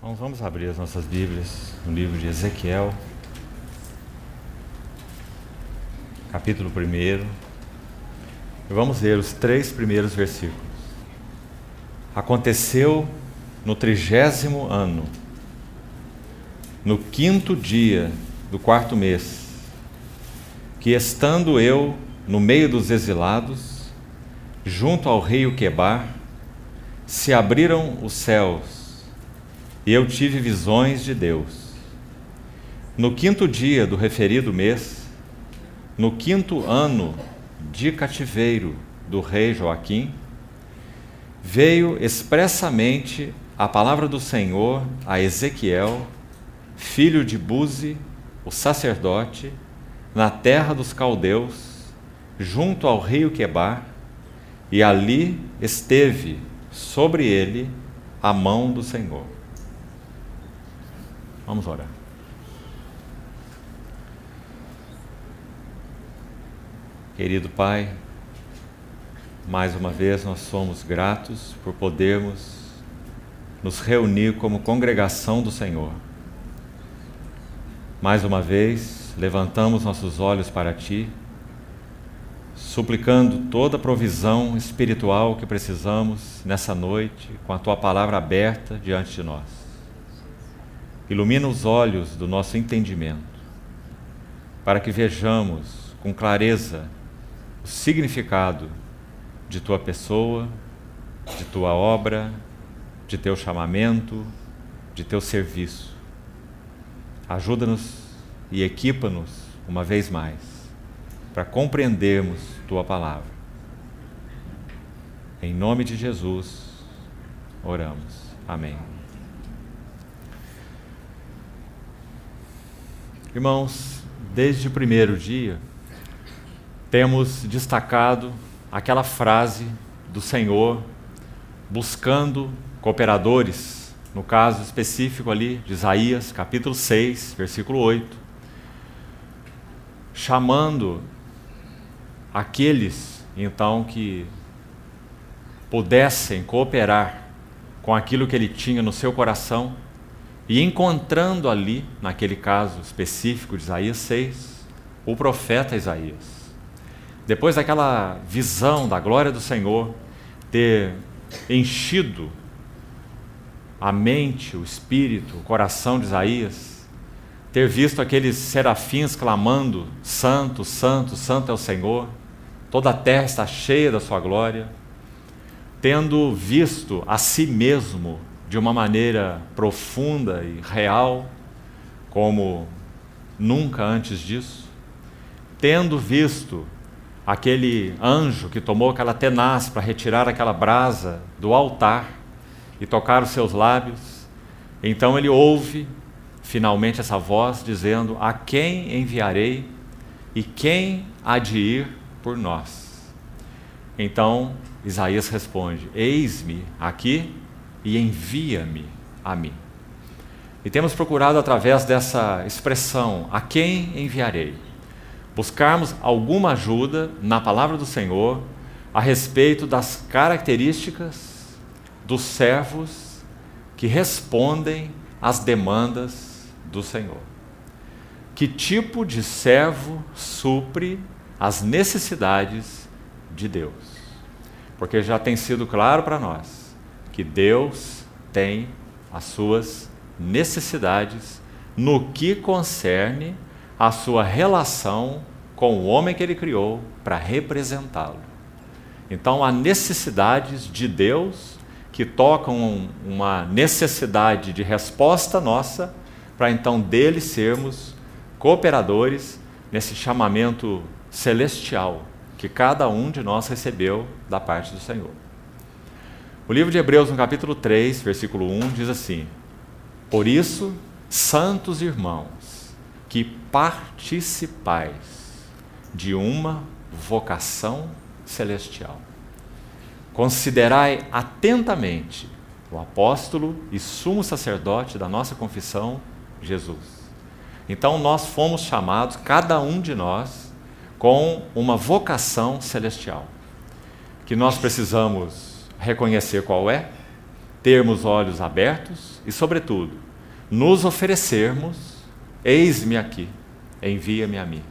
Então vamos abrir as nossas Bíblias no livro de Ezequiel, capítulo 1, e vamos ler os 3 primeiros versículos. Aconteceu no 30º ano, no 5º dia do 4º mês, que estando eu no meio dos exilados, junto ao rio Quebar, se abriram os céus, e eu tive visões de Deus. No 5º dia do referido mês, no 5º ano de cativeiro do rei Joaquim, veio expressamente a palavra do Senhor a Ezequiel, filho de Buzi, o sacerdote, na terra dos caldeus, junto ao rio Quebar, e ali esteve sobre ele a mão do Senhor. Vamos orar. Querido Pai, mais uma vez nós somos gratos por podermos nos reunir como congregação do Senhor. Mais uma vez, levantamos nossos olhos para Ti, suplicando toda a provisão espiritual que precisamos nessa noite, com a Tua palavra aberta diante de nós. Ilumina os olhos do nosso entendimento, para que vejamos com clareza o significado de Tua pessoa, de Tua obra, de Teu chamamento, de Teu serviço. Ajuda-nos e equipa-nos uma vez mais, para compreendermos Tua palavra. Em nome de Jesus, oramos. Amém. Irmãos, desde o primeiro dia, temos destacado aquela frase do Senhor buscando cooperadores, no caso específico ali de Isaías, capítulo 6, versículo 8, chamando aqueles, então, que pudessem cooperar com aquilo que ele tinha no seu coração, e encontrando ali, naquele caso específico de Isaías 6, o profeta Isaías. Depois daquela visão da glória do Senhor ter enchido a mente, o espírito, o coração de Isaías, ter visto aqueles serafins clamando: Santo, Santo, Santo é o Senhor, toda a terra está cheia da sua glória, tendo visto a si mesmo de uma maneira profunda e real, como nunca antes disso, tendo visto aquele anjo que tomou aquela tenaz para retirar aquela brasa do altar e tocar os seus lábios, então ele ouve finalmente essa voz dizendo: a quem enviarei e quem há de ir por nós? Então Isaías responde: eis-me aqui e envia-me a mim. E temos procurado, através dessa expressão, a quem enviarei, buscarmos alguma ajuda na palavra do Senhor a respeito das características dos servos que respondem às demandas do Senhor. Que tipo de servo supre as necessidades de Deus? Porque já tem sido claro para nós que Deus tem as suas necessidades no que concerne a sua relação com o homem que Ele criou para representá-lo. Então há necessidades de Deus que tocam uma necessidade de resposta nossa, para então dele sermos cooperadores nesse chamamento celestial que cada um de nós recebeu da parte do Senhor. O livro de Hebreus, no capítulo 3, versículo 1, diz assim: por isso, santos irmãos, que participais de uma vocação celestial, considerai atentamente o apóstolo e sumo sacerdote da nossa confissão, Jesus. Então nós fomos chamados, cada um de nós, com uma vocação celestial, que nós precisamos reconhecer qual é, termos olhos abertos e, sobretudo, nos oferecermos, eis-me aqui, envia-me a mim,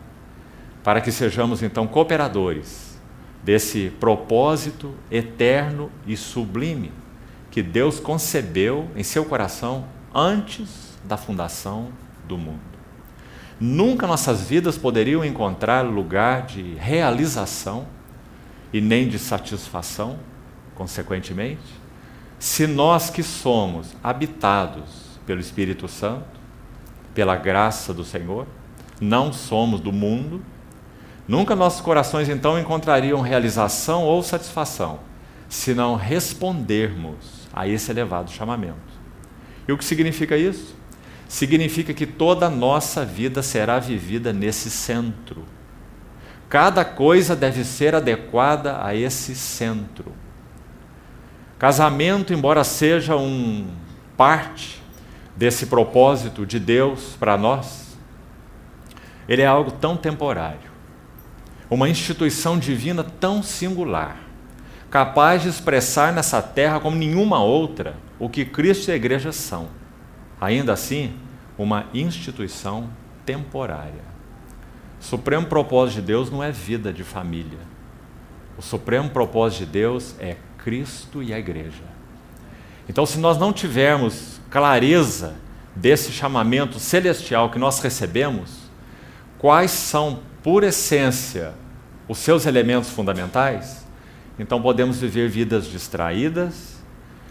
para que sejamos então cooperadores desse propósito eterno e sublime que Deus concebeu em seu coração antes da fundação do mundo. Nunca nossas vidas poderiam encontrar lugar de realização e nem de satisfação, consequentemente, se nós que somos habitados pelo Espírito Santo, pela graça do Senhor, não somos do mundo, nunca nossos corações então encontrariam realização ou satisfação, se não respondermos a esse elevado chamamento. E o que significa isso? Significa que toda a nossa vida será vivida nesse centro. Cada coisa deve ser adequada a esse centro. Casamento, embora seja parte desse propósito de Deus para nós, ele é algo tão temporário, uma instituição divina tão singular, capaz de expressar nessa terra como nenhuma outra o que Cristo e a Igreja são. Ainda assim, uma instituição temporária. O supremo propósito de Deus não é vida de família. O supremo propósito de Deus é Cristo e a Igreja. Então, se nós não tivermos clareza desse chamamento celestial que nós recebemos, quais são, por essência, os seus elementos fundamentais, então podemos viver vidas distraídas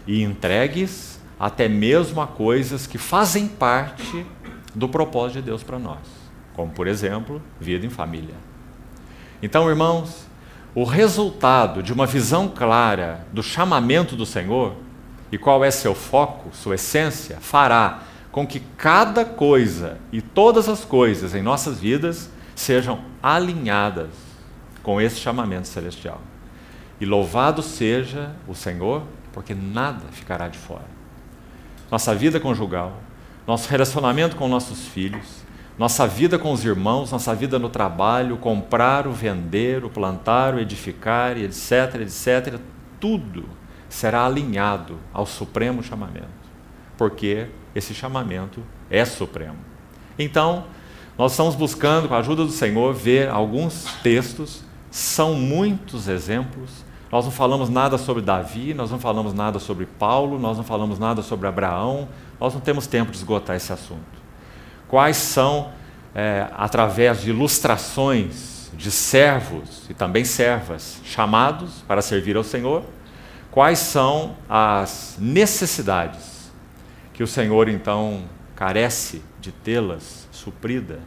e entregues até mesmo a coisas que fazem parte do propósito de Deus para nós, como, por exemplo, vida em família. Então, irmãos, o resultado de uma visão clara do chamamento do Senhor e qual é seu foco, sua essência, fará com que cada coisa e todas as coisas em nossas vidas sejam alinhadas com esse chamamento celestial. E louvado seja o Senhor, porque nada ficará de fora. Nossa vida conjugal, nosso relacionamento com nossos filhos, nossa vida com os irmãos, nossa vida no trabalho, comprar, o vender, o plantar, o edificar, etc, etc, tudo será alinhado ao supremo chamamento, porque esse chamamento é supremo. Então, nós estamos buscando, com a ajuda do Senhor, ver alguns textos, são muitos exemplos. Nós não falamos nada sobre Davi, nós não falamos nada sobre Paulo, nós não falamos nada sobre Abraão, nós não temos tempo de esgotar esse assunto. Quais são, através de ilustrações de servos e também servas chamados para servir ao Senhor, quais são as necessidades que o Senhor então carece de tê-las suprida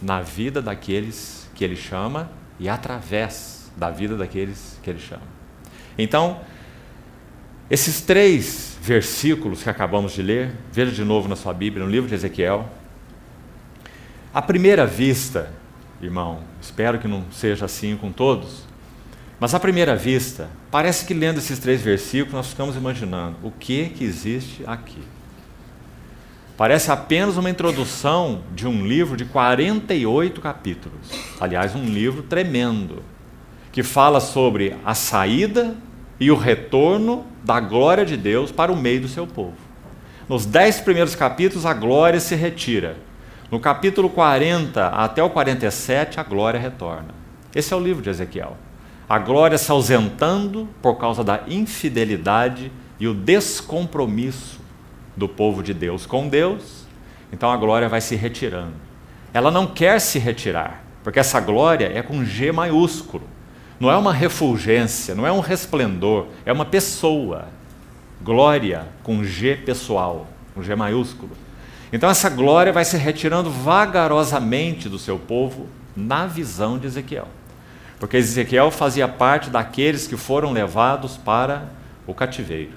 na vida daqueles que Ele chama e através da vida daqueles que Ele chama. Então, esses 3 versículos que acabamos de ler, veja de novo na sua Bíblia, no livro de Ezequiel. À primeira vista, irmão, espero que não seja assim com todos, mas à primeira vista, parece que lendo esses 3 versículos nós ficamos imaginando o que existe aqui. Parece apenas uma introdução de um livro de 48 capítulos, aliás, um livro tremendo, que fala sobre a saída e o retorno da glória de Deus para o meio do seu povo. Nos 10 primeiros capítulos, a glória se retira. No capítulo 40 até o 47, a glória retorna. Esse é o livro de Ezequiel. A glória se ausentando por causa da infidelidade e o descompromisso do povo de Deus com Deus. Então a glória vai se retirando. Ela não quer se retirar, porque essa glória é com G maiúsculo. Não é uma refulgência, não é um resplendor, é uma pessoa. Glória com G pessoal, com G maiúsculo. Então essa glória vai se retirando vagarosamente do seu povo na visão de Ezequiel. Porque Ezequiel fazia parte daqueles que foram levados para o cativeiro.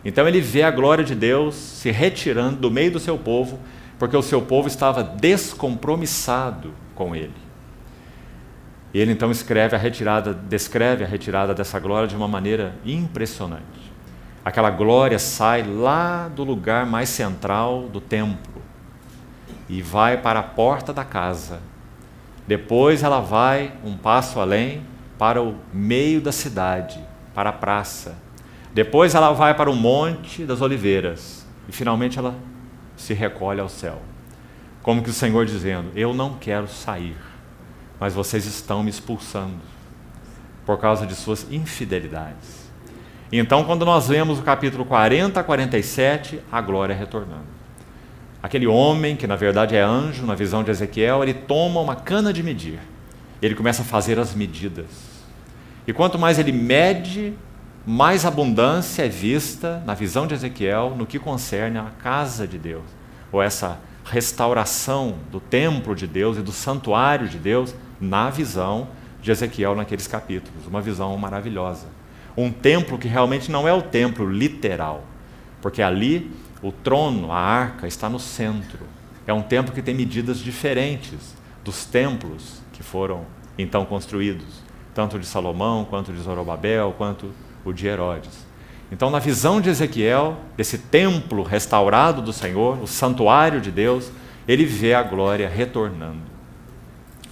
Então ele vê a glória de Deus se retirando do meio do seu povo, porque o seu povo estava descompromissado com ele. E ele então descreve a retirada dessa glória de uma maneira impressionante. Aquela glória sai lá do lugar mais central do templo e vai para a porta da casa. Depois ela vai um passo além para o meio da cidade, para a praça. Depois ela vai para o Monte das Oliveiras e finalmente ela se recolhe ao céu. Como que o Senhor dizendo: eu não quero sair, mas vocês estão me expulsando por causa de suas infidelidades. Então, quando nós vemos o capítulo 40 a 47, a glória retornando. Aquele homem, que na verdade é anjo, na visão de Ezequiel, ele toma uma cana de medir. Ele começa a fazer as medidas. E quanto mais ele mede, mais abundância é vista, na visão de Ezequiel, no que concerne à casa de Deus, ou essa restauração do templo de Deus e do santuário de Deus, na visão de Ezequiel naqueles capítulos. Uma visão maravilhosa. Um templo que realmente não é o templo literal, porque ali o trono, a arca, está no centro. É um templo que tem medidas diferentes dos templos que foram então construídos, tanto de Salomão, quanto de Zorobabel, quanto o de Herodes. Então, na visão de Ezequiel, desse templo restaurado do Senhor, o santuário de Deus, ele vê a glória retornando.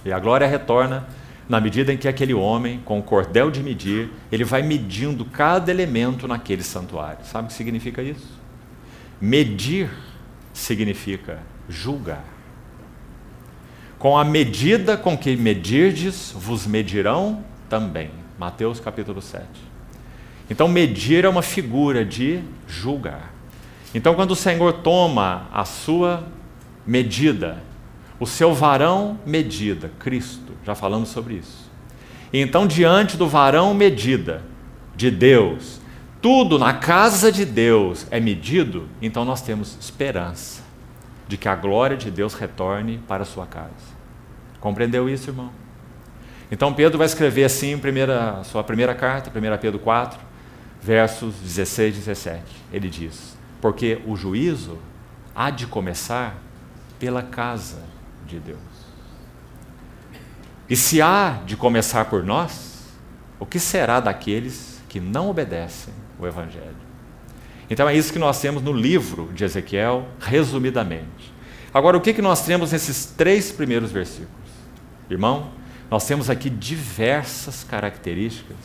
E a glória retorna na medida em que aquele homem, com o cordel de medir, ele vai medindo cada elemento naquele santuário. Sabe o que significa isso? Medir significa julgar. Com a medida com que medirdes, vos medirão também. Mateus capítulo 7. Então, medir é uma figura de julgar. Então, quando o Senhor toma a sua medida, o seu varão medida, Cristo, já falamos sobre isso. E então, diante do varão medida de Deus, tudo na casa de Deus é medido, então nós temos esperança de que a glória de Deus retorne para a sua casa. Compreendeu isso, irmão? Então Pedro vai escrever assim em sua primeira carta, 1 Pedro 4, versos 16 e 17. Ele diz: porque o juízo há de começar pela casa de Deus. E se há de começar por nós, o que será daqueles que não obedecem o Evangelho? Então é isso que nós temos no livro de Ezequiel, resumidamente. Agora, o que nós temos nesses 3 primeiros versículos? Irmão, nós temos aqui diversas características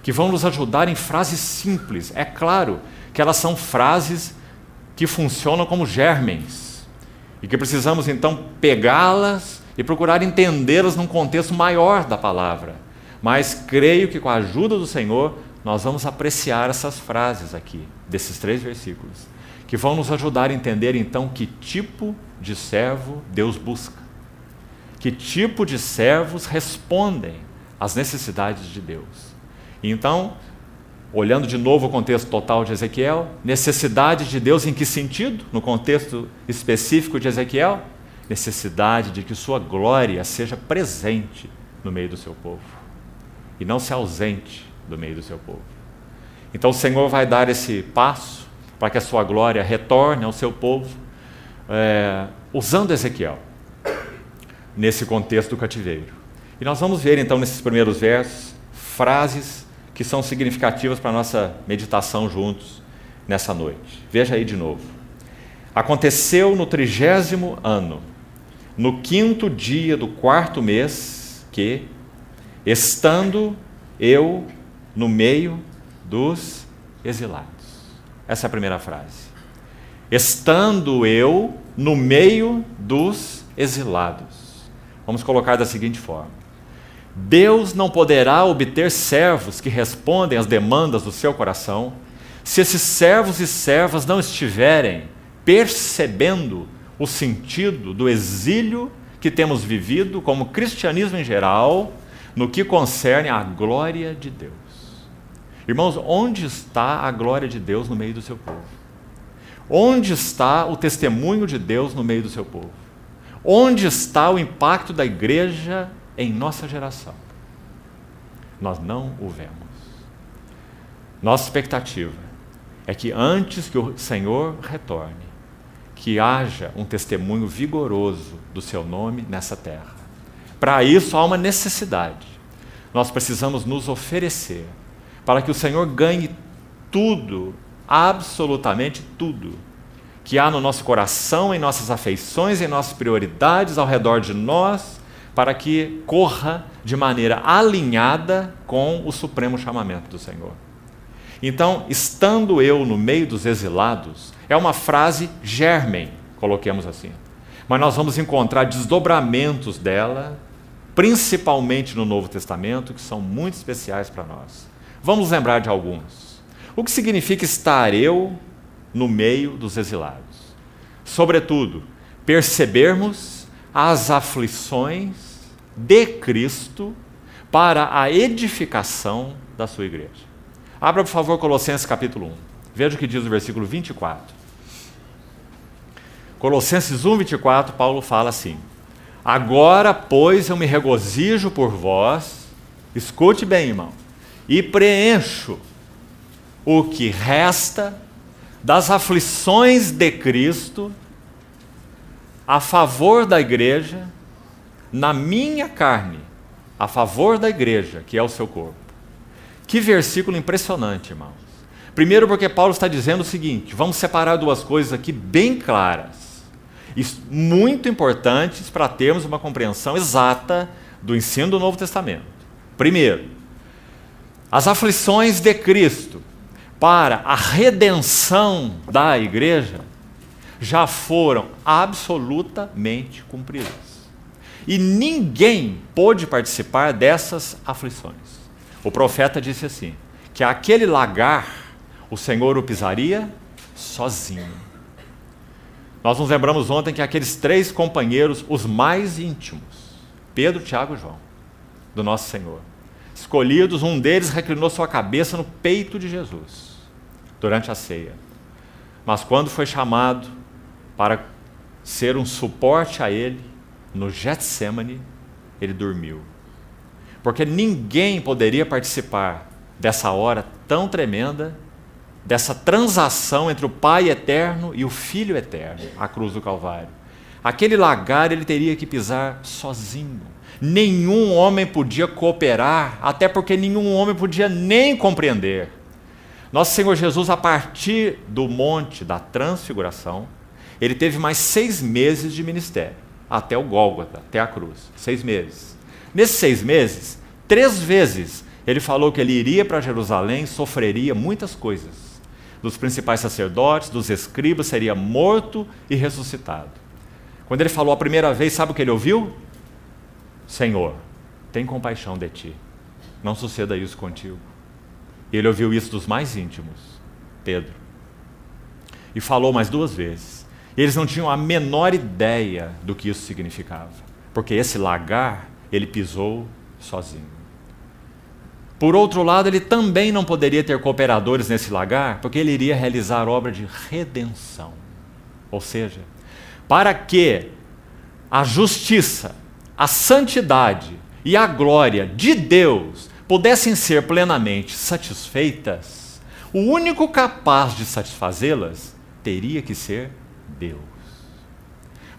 que vão nos ajudar em frases simples. É claro que elas são frases que funcionam como germens e que precisamos então pegá-las e procurar entendê-las num contexto maior da palavra. Mas creio que com a ajuda do Senhor nós vamos apreciar essas frases aqui, desses 3 versículos, que vão nos ajudar a entender então que tipo de servo Deus busca. Que tipo de servos respondem às necessidades de Deus. Então, olhando de novo o contexto total de Ezequiel, necessidade de Deus em que sentido? No contexto específico de Ezequiel, necessidade de que sua glória seja presente no meio do seu povo e não se ausente do meio do seu povo. Então o Senhor vai dar esse passo para que a sua glória retorne ao seu povo, usando Ezequiel nesse contexto do cativeiro. E nós vamos ver então nesses primeiros versos frases que são significativas para a nossa meditação juntos nessa noite. Veja aí de novo. Aconteceu no 30º ano, no 5º dia do 4º mês, que, estando eu no meio dos exilados. Essa é a primeira frase. Estando eu no meio dos exilados. Vamos colocar da seguinte forma: Deus não poderá obter servos que respondem às demandas do seu coração se esses servos e servas não estiverem percebendo o sentido do exílio que temos vivido como cristianismo em geral, no que concerne à glória de Deus. Irmãos, onde está a glória de Deus no meio do seu povo? Onde está o testemunho de Deus no meio do seu povo? Onde está o impacto da igreja em nossa geração? Nós não o vemos. Nossa expectativa é que antes que o Senhor retorne, que haja um testemunho vigoroso do seu nome nessa terra. Para isso há uma necessidade. Nós precisamos nos oferecer para que o Senhor ganhe tudo, absolutamente tudo, que há no nosso coração, em nossas afeições, em nossas prioridades ao redor de nós, para que corra de maneira alinhada com o supremo chamamento do Senhor. Então, estando eu no meio dos exilados, é uma frase germen, coloquemos assim. Mas nós vamos encontrar desdobramentos dela, principalmente no Novo Testamento, que são muito especiais para nós. Vamos lembrar de alguns. O que significa estar eu no meio dos exilados? Sobretudo, percebermos as aflições de Cristo para a edificação da sua igreja. Abra, por favor, Colossenses capítulo 1. Veja o que diz o versículo 24. Colossenses 1, 24, Paulo fala assim: agora, pois, eu me regozijo por vós, escute bem, irmão, e preencho o que resta das aflições de Cristo a favor da igreja, na minha carne, a favor da igreja, que é o seu corpo. Que versículo impressionante, irmãos. Primeiro porque Paulo está dizendo o seguinte, vamos separar duas coisas aqui bem claras, e muito importantes para termos uma compreensão exata do ensino do Novo Testamento. Primeiro, as aflições de Cristo para a redenção da igreja já foram absolutamente cumpridas. E ninguém pôde participar dessas aflições. O profeta disse assim, que aquele lagar o Senhor o pisaria sozinho. Nós nos lembramos ontem que aqueles três companheiros, os mais íntimos, Pedro, Tiago e João, do nosso Senhor, escolhidos, um deles reclinou sua cabeça no peito de Jesus, durante a ceia. Mas quando foi chamado para ser um suporte a ele, no Getsêmani, ele dormiu. Porque ninguém poderia participar dessa hora tão tremenda, dessa transação entre o Pai eterno e o Filho eterno, a cruz do Calvário. Aquele lagar ele teria que pisar sozinho. Nenhum homem podia cooperar, até porque nenhum homem podia nem compreender. Nosso Senhor Jesus, a partir do monte da transfiguração, ele teve mais 6 meses de ministério, até o Gólgota, até a cruz, 6 meses. Nesses 6 meses, 3 vezes, ele falou que ele iria para Jerusalém, sofreria muitas coisas. Dos principais sacerdotes, dos escribas, seria morto e ressuscitado. Quando ele falou a primeira vez, sabe o que ele ouviu? Senhor, tem compaixão de ti, não suceda isso contigo. E ele ouviu isso dos mais íntimos, Pedro. E falou mais 2 vezes. E eles não tinham a menor ideia do que isso significava, porque esse lagar ele pisou sozinho. Por outro lado, ele também não poderia ter cooperadores nesse lagar, porque ele iria realizar obra de redenção. Ou seja, para que a justiça, a santidade e a glória de Deus pudessem ser plenamente satisfeitas, o único capaz de satisfazê-las teria que ser Deus.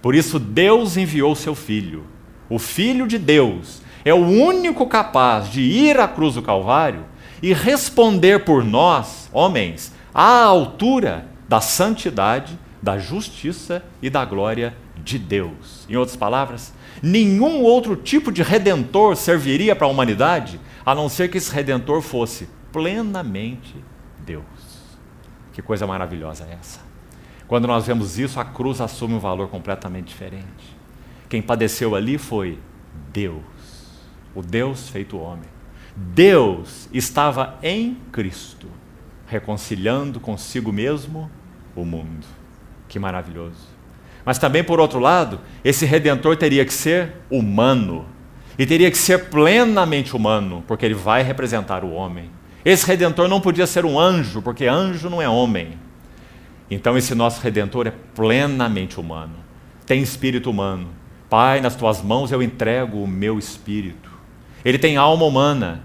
Por isso Deus enviou seu Filho. O Filho de Deus é o único capaz de ir à cruz do Calvário e responder por nós, homens, à altura da santidade, da justiça e da glória de Deus. Em outras palavras, nenhum outro tipo de redentor serviria para a humanidade, a não ser que esse redentor fosse plenamente Deus. Que coisa maravilhosa é essa? Quando nós vemos isso, a cruz assume um valor completamente diferente. Quem padeceu ali foi Deus, o Deus feito homem. Deus estava em Cristo, reconciliando consigo mesmo o mundo. Que maravilhoso. Mas também, por outro lado, esse Redentor teria que ser humano. E teria que ser plenamente humano, porque ele vai representar o homem. Esse Redentor não podia ser um anjo, porque anjo não é homem. Então esse nosso Redentor é plenamente humano. Tem espírito humano. Pai, nas tuas mãos eu entrego o meu espírito. Ele tem alma humana.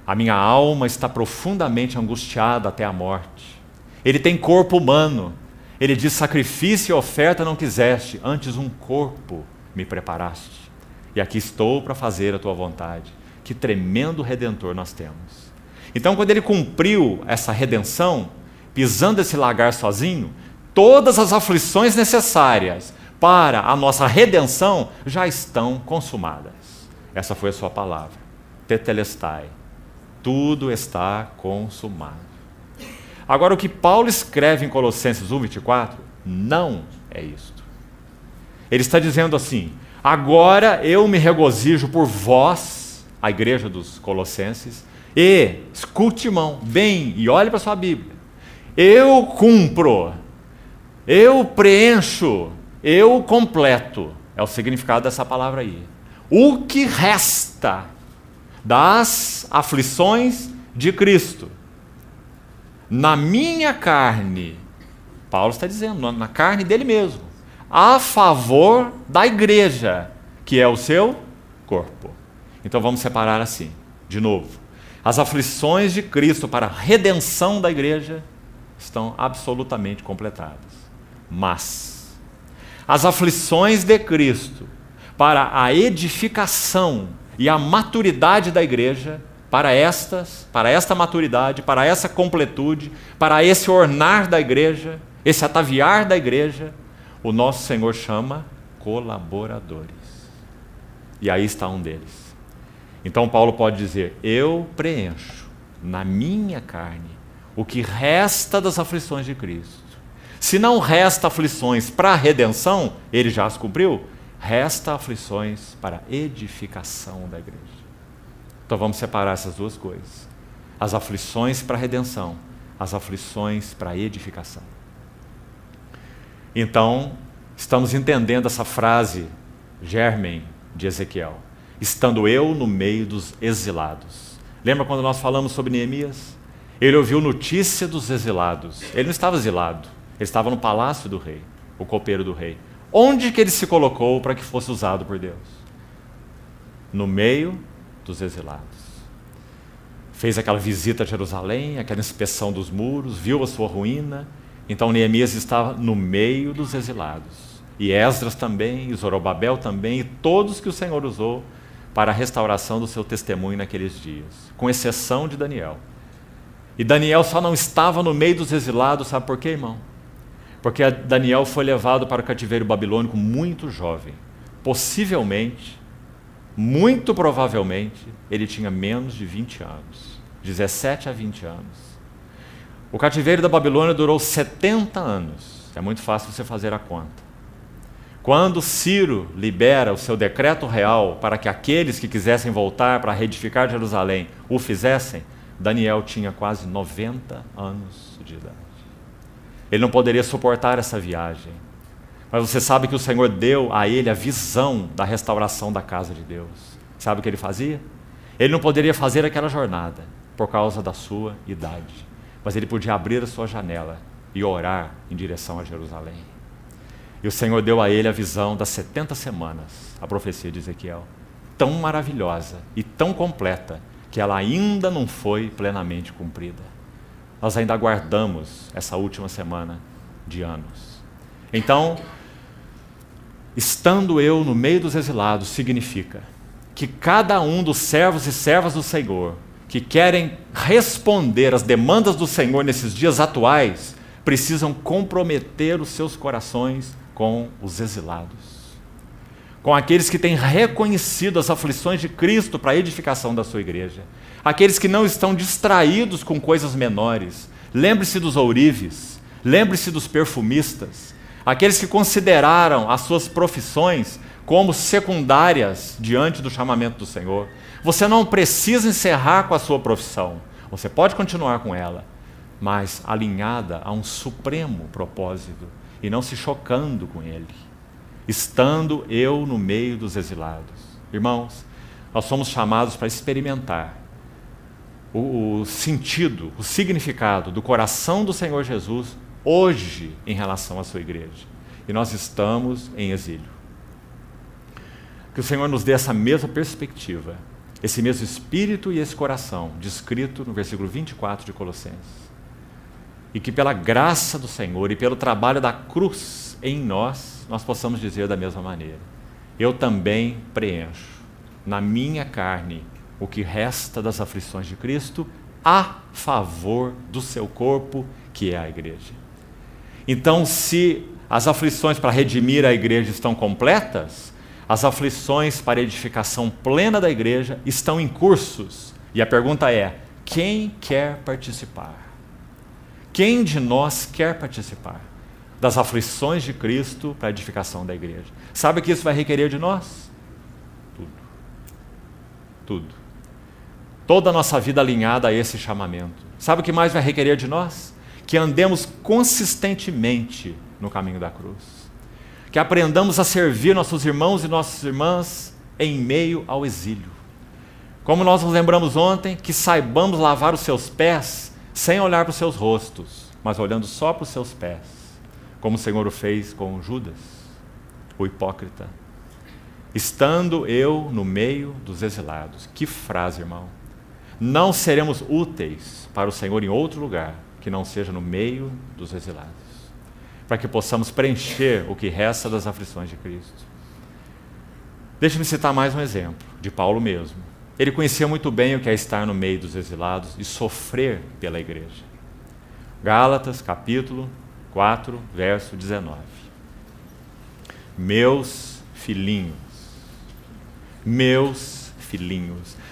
A minha alma está profundamente angustiada até a morte. Ele tem corpo humano. Ele diz, sacrifício e oferta não quiseste, antes um corpo me preparaste. E aqui estou para fazer a tua vontade. Que tremendo Redentor nós temos. Então, quando ele cumpriu essa redenção, pisando esse lagar sozinho, todas as aflições necessárias para a nossa redenção já estão consumadas. Essa foi a sua palavra. Tetelestai. Tudo está consumado. Agora, o que Paulo escreve em Colossenses 1:24 não é isto. Ele está dizendo assim: agora eu me regozijo por vós, a igreja dos Colossenses, e, escute, irmão, bem, e olhe para a sua Bíblia, eu cumpro, eu preencho, eu completo, é o significado dessa palavra aí, o que resta das aflições de Cristo, na minha carne, Paulo está dizendo, na carne dele mesmo, a favor da igreja, que é o seu corpo. Então vamos separar assim, de novo. As aflições de Cristo para a redenção da igreja estão absolutamente completadas. Mas as aflições de Cristo para a edificação e a maturidade da igreja, para esta maturidade, para essa completude, para esse ornar da igreja, esse ataviar da igreja, o nosso Senhor chama colaboradores. E aí está um deles. Então Paulo pode dizer: eu preencho na minha carne o que resta das aflições de Cristo. Se não resta aflições para a redenção, ele já as cumpriu, resta aflições para a edificação da igreja. Então vamos separar essas duas coisas. As aflições para a redenção, as aflições para a edificação. Então, estamos entendendo essa frase germen de Ezequiel: estando eu no meio dos exilados. Lembra quando nós falamos sobre Neemias? Ele ouviu notícia dos exilados. Ele não estava exilado, ele estava no palácio do rei, o copeiro do rei. Onde que ele se colocou para que fosse usado por Deus? No meio dos exilados. Fez aquela visita a Jerusalém, aquela inspeção dos muros, viu a sua ruína. Então Neemias estava no meio dos exilados. E Esdras também, e Zorobabel também, e todos que o Senhor usou para a restauração do seu testemunho naqueles dias, com exceção de Daniel. E Daniel só não estava no meio dos exilados, sabe por quê, irmão? Porque Daniel foi levado para o cativeiro babilônico muito jovem. Possivelmente, muito provavelmente, ele tinha menos de 20 anos, 17 a 20 anos. O cativeiro da Babilônia durou 70 anos, é muito fácil você fazer a conta. Quando Ciro libera o seu decreto real para que aqueles que quisessem voltar para reedificar Jerusalém o fizessem, Daniel tinha quase 90 anos de idade. Ele não poderia suportar essa viagem. Mas você sabe que o Senhor deu a ele a visão da restauração da casa de Deus. Sabe o que ele fazia? Ele não poderia fazer aquela jornada por causa da sua idade. Mas ele podia abrir a sua janela e orar em direção a Jerusalém. E o Senhor deu a ele a visão das 70 semanas, a profecia de Ezequiel, tão maravilhosa e tão completa, que ela ainda não foi plenamente cumprida. Nós ainda aguardamos essa última semana de anos. Então, estando eu no meio dos exilados, significa que cada um dos servos e servas do Senhor, que querem responder às demandas do Senhor nesses dias atuais, precisam comprometer os seus corações com os exilados, com aqueles que têm reconhecido as aflições de Cristo para a edificação da sua igreja, aqueles que não estão distraídos com coisas menores. Lembre-se dos ourives, lembre-se dos perfumistas, aqueles que consideraram as suas profissões como secundárias diante do chamamento do Senhor. Você não precisa encerrar com a sua profissão, você pode continuar com ela, mas alinhada a um supremo propósito, e não se chocando com ele. Estando eu no meio dos exilados. Irmãos, nós somos chamados para experimentar o sentido, o significado do coração do Senhor Jesus hoje em relação à sua igreja. E nós estamos em exílio. Que o Senhor nos dê essa mesma perspectiva, esse mesmo espírito e esse coração, descrito no versículo 24 de Colossenses. E que pela graça do Senhor e pelo trabalho da cruz em nós, nós possamos dizer da mesma maneira: eu também preencho na minha carne o que resta das aflições de Cristo a favor do seu corpo, que é a igreja. Então, se as aflições para redimir a igreja estão completas, as aflições para a edificação plena da igreja estão em cursos. E a pergunta é: quem quer participar? Quem de nós quer participar das aflições de Cristo para a edificação da igreja? Sabe o que isso vai requerer de nós? Tudo. Tudo. Toda a nossa vida alinhada a esse chamamento. Sabe o que mais vai requerer de nós? Que andemos consistentemente no caminho da cruz. Que aprendamos a servir nossos irmãos e nossas irmãs em meio ao exílio. Como nós nos lembramos ontem, que saibamos lavar os seus pés sem olhar para os seus rostos, mas olhando só para os seus pés, como o Senhor o fez com Judas, o hipócrita. Estando eu no meio dos exilados. Que frase, irmão! Não seremos úteis para o Senhor em outro lugar que não seja no meio dos exilados, para que possamos preencher o que resta das aflições de Cristo. Deixe-me citar mais um exemplo, de Paulo mesmo. Ele conhecia muito bem o que é estar no meio dos exilados e sofrer pela igreja. Gálatas, capítulo 4, verso 19. Meus filhinhos.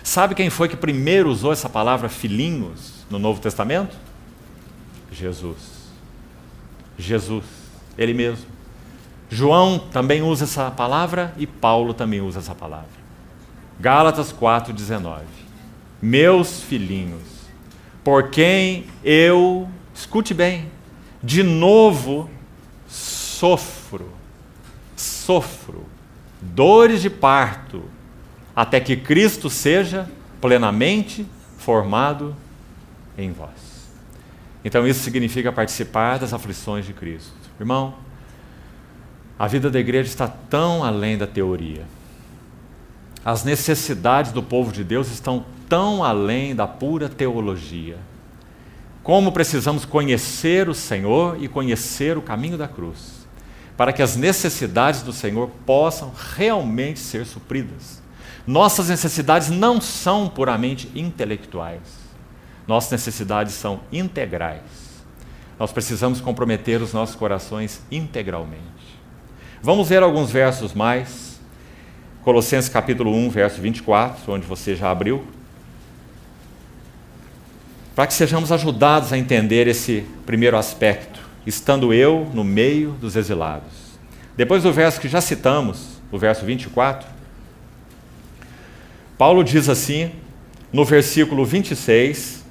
Sabe quem foi que primeiro usou essa palavra filhinhos no Novo Testamento? Jesus, ele mesmo. João também usa essa palavra e Paulo também usa essa palavra. Gálatas 4,19. Meus filhinhos, por quem eu, escute bem, de novo sofro dores de parto, até que Cristo seja plenamente formado em vós. Então isso significa participar das aflições de Cristo. Irmão, a vida da igreja está tão além da teoria. As necessidades do povo de Deus estão tão além da pura teologia. Como precisamos conhecer o Senhor e conhecer o caminho da cruz, para que as necessidades do Senhor possam realmente ser supridas. Nossas necessidades não são puramente intelectuais. Nossas necessidades são integrais. Nós precisamos comprometer os nossos corações integralmente. Vamos ver alguns versos mais. Colossenses capítulo 1, verso 24, onde você já abriu. Para que sejamos ajudados a entender esse primeiro aspecto, estando eu no meio dos exilados. Depois do verso que já citamos, o verso 24, Paulo diz assim, no versículo 26,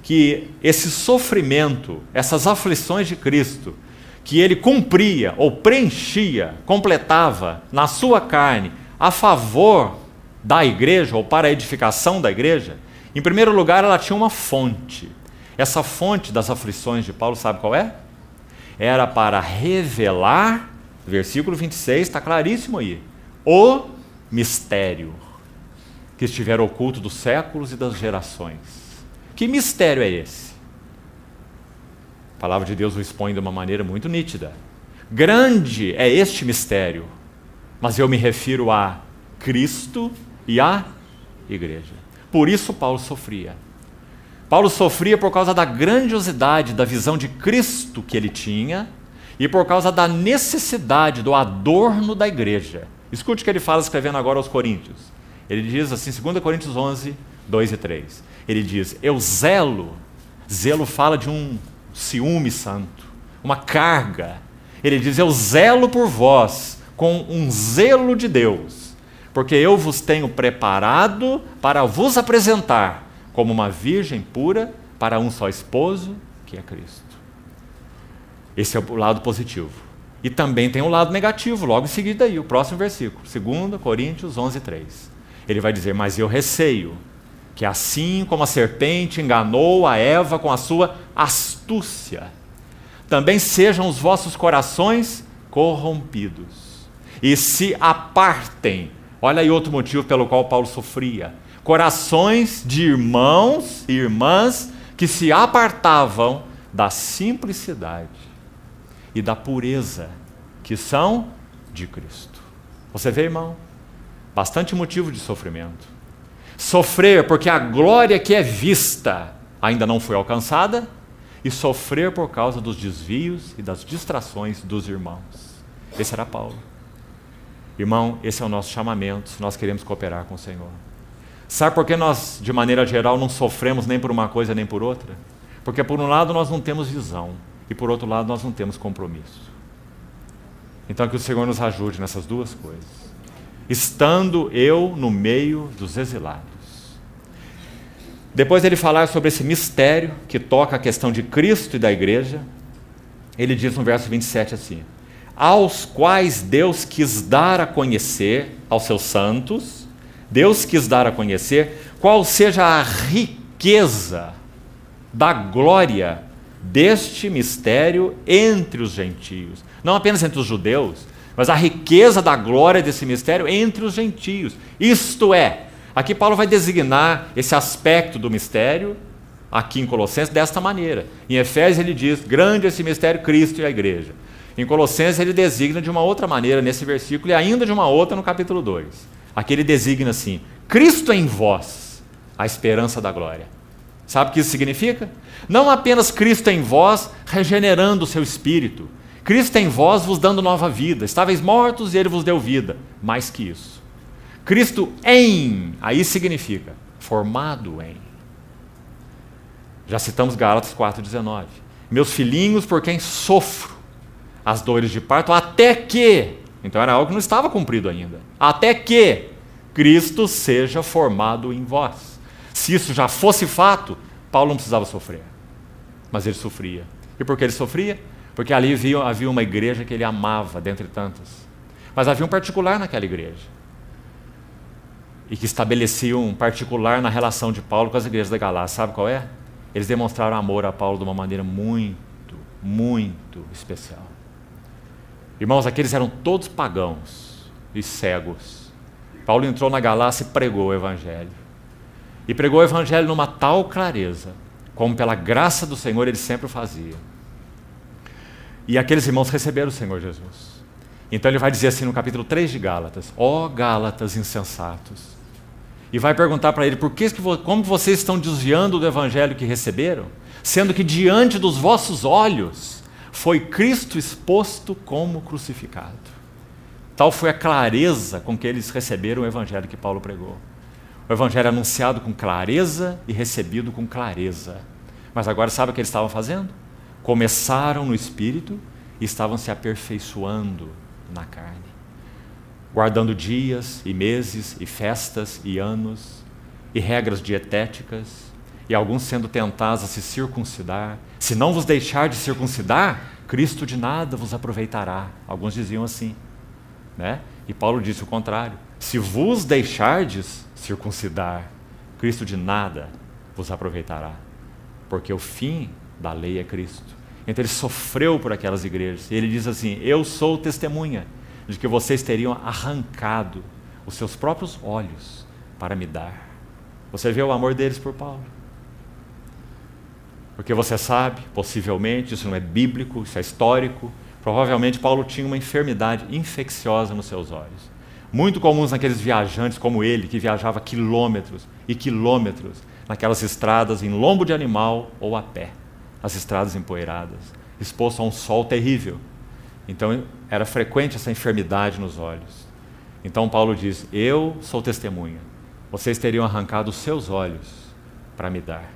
que esse sofrimento, essas aflições de Cristo, que ele cumpria ou preenchia, completava na sua carne a favor da igreja ou para a edificação da igreja, em primeiro lugar ela tinha uma fonte. Essa fonte das aflições de Paulo, sabe qual é? Era para revelar, versículo 26, está claríssimo aí, o mistério que estiver oculto dos séculos e das gerações. Que mistério é esse? A palavra de Deus o expõe de uma maneira muito nítida. Grande é este mistério, mas eu me refiro a Cristo e à igreja. Por isso Paulo sofria. Paulo sofria por causa da grandiosidade da visão de Cristo que ele tinha e por causa da necessidade do adorno da igreja. Escute o que ele fala escrevendo agora aos Coríntios. Ele diz assim, 2 Coríntios 11, 2 e 3. Ele diz, eu zelo fala de um ciúme santo, uma carga. Ele diz, eu zelo por vós com um zelo de Deus, porque eu vos tenho preparado para vos apresentar como uma virgem pura para um só esposo, que é Cristo. Esse é o lado positivo. E também tem um lado negativo, logo em seguida aí, o próximo versículo, 2 Coríntios 11, 3. Ele vai dizer, mas eu receio que assim como a serpente enganou a Eva com a sua astúcia, também sejam os vossos corações corrompidos e se apartem. Olha aí outro motivo pelo qual Paulo sofria. Corações de irmãos e irmãs que se apartavam da simplicidade e da pureza que são de Cristo. Você vê, irmão? Bastante motivo de sofrimento. Sofrer porque a glória que é vista ainda não foi alcançada e sofrer por causa dos desvios e das distrações dos irmãos. Esse era Paulo. Irmão, esse é o nosso chamamento se nós queremos cooperar com o Senhor. Sabe por que nós, de maneira geral, não sofremos nem por uma coisa nem por outra? Porque por um lado nós não temos visão e por outro lado nós não temos compromisso. Então que o Senhor nos ajude nessas duas coisas. Estando eu no meio dos exilados. Depois ele falar sobre esse mistério que toca a questão de Cristo e da igreja, ele diz no verso 27 assim: aos quais Deus quis dar a conhecer, aos seus santos, Deus quis dar a conhecer qual seja a riqueza da glória deste mistério entre os gentios. Não apenas entre os judeus, mas a riqueza da glória desse mistério entre os gentios. Isto é, aqui Paulo vai designar esse aspecto do mistério, aqui em Colossenses, desta maneira. Em Efésios ele diz, grande esse mistério, Cristo e a igreja. Em Colossenses ele designa de uma outra maneira nesse versículo e ainda de uma outra no capítulo 2. Aqui ele designa assim, Cristo em vós, a esperança da glória. Sabe o que isso significa? Não apenas Cristo em vós, regenerando o seu espírito. Cristo em vós vos dando nova vida. Estáveis mortos e ele vos deu vida. Mais que isso. Cristo em, aí significa formado em. Já citamos Gálatas 4,19. Meus filhinhos, por quem sofro as dores de parto, até que, então era algo que não estava cumprido ainda, até que Cristo seja formado em vós. Se isso já fosse fato, Paulo não precisava sofrer. Mas ele sofria. E por que ele sofria? Porque ali havia uma igreja que ele amava, dentre tantas. Mas havia um particular naquela igreja. E que estabelecia um particular na relação de Paulo com as igrejas da Galácia. Sabe qual é? Eles demonstraram amor a Paulo de uma maneira muito, muito especial. Irmãos, aqueles eram todos pagãos e cegos. Paulo entrou na Galácia e pregou o evangelho. E pregou o evangelho numa tal clareza, como pela graça do Senhor ele sempre o fazia. E aqueles irmãos receberam o Senhor Jesus. Então ele vai dizer assim no capítulo 3 de Gálatas, ó Gálatas insensatos. E vai perguntar para ele, como vocês estão desviando do evangelho que receberam, sendo que diante dos vossos olhos foi Cristo exposto como crucificado. Tal foi a clareza com que eles receberam o evangelho que Paulo pregou. O evangelho anunciado com clareza e recebido com clareza. Mas agora sabe o que eles estavam fazendo? Começaram no espírito e estavam se aperfeiçoando na carne. Guardando dias e meses e festas e anos e regras dietéticas e alguns sendo tentados a se circuncidar. Se não vos deixar de circuncidar, Cristo de nada vos aproveitará. Alguns diziam assim, né? E Paulo disse o contrário. Se vos deixardes circuncidar, Cristo de nada vos aproveitará. Porque o fim da lei é Cristo. Então ele sofreu por aquelas igrejas. E ele diz assim, eu sou testemunha de que vocês teriam arrancado os seus próprios olhos para me dar. Você vê o amor deles por Paulo? Porque você sabe, possivelmente, isso não é bíblico, isso é histórico, provavelmente Paulo tinha uma enfermidade infecciosa nos seus olhos. Muito comuns naqueles viajantes como ele, que viajava quilômetros e quilômetros naquelas estradas em lombo de animal ou a pé, as estradas empoeiradas, exposto a um sol terrível. Então era frequente essa enfermidade nos olhos. Então Paulo diz, eu sou testemunha, vocês teriam arrancado os seus olhos para me dar.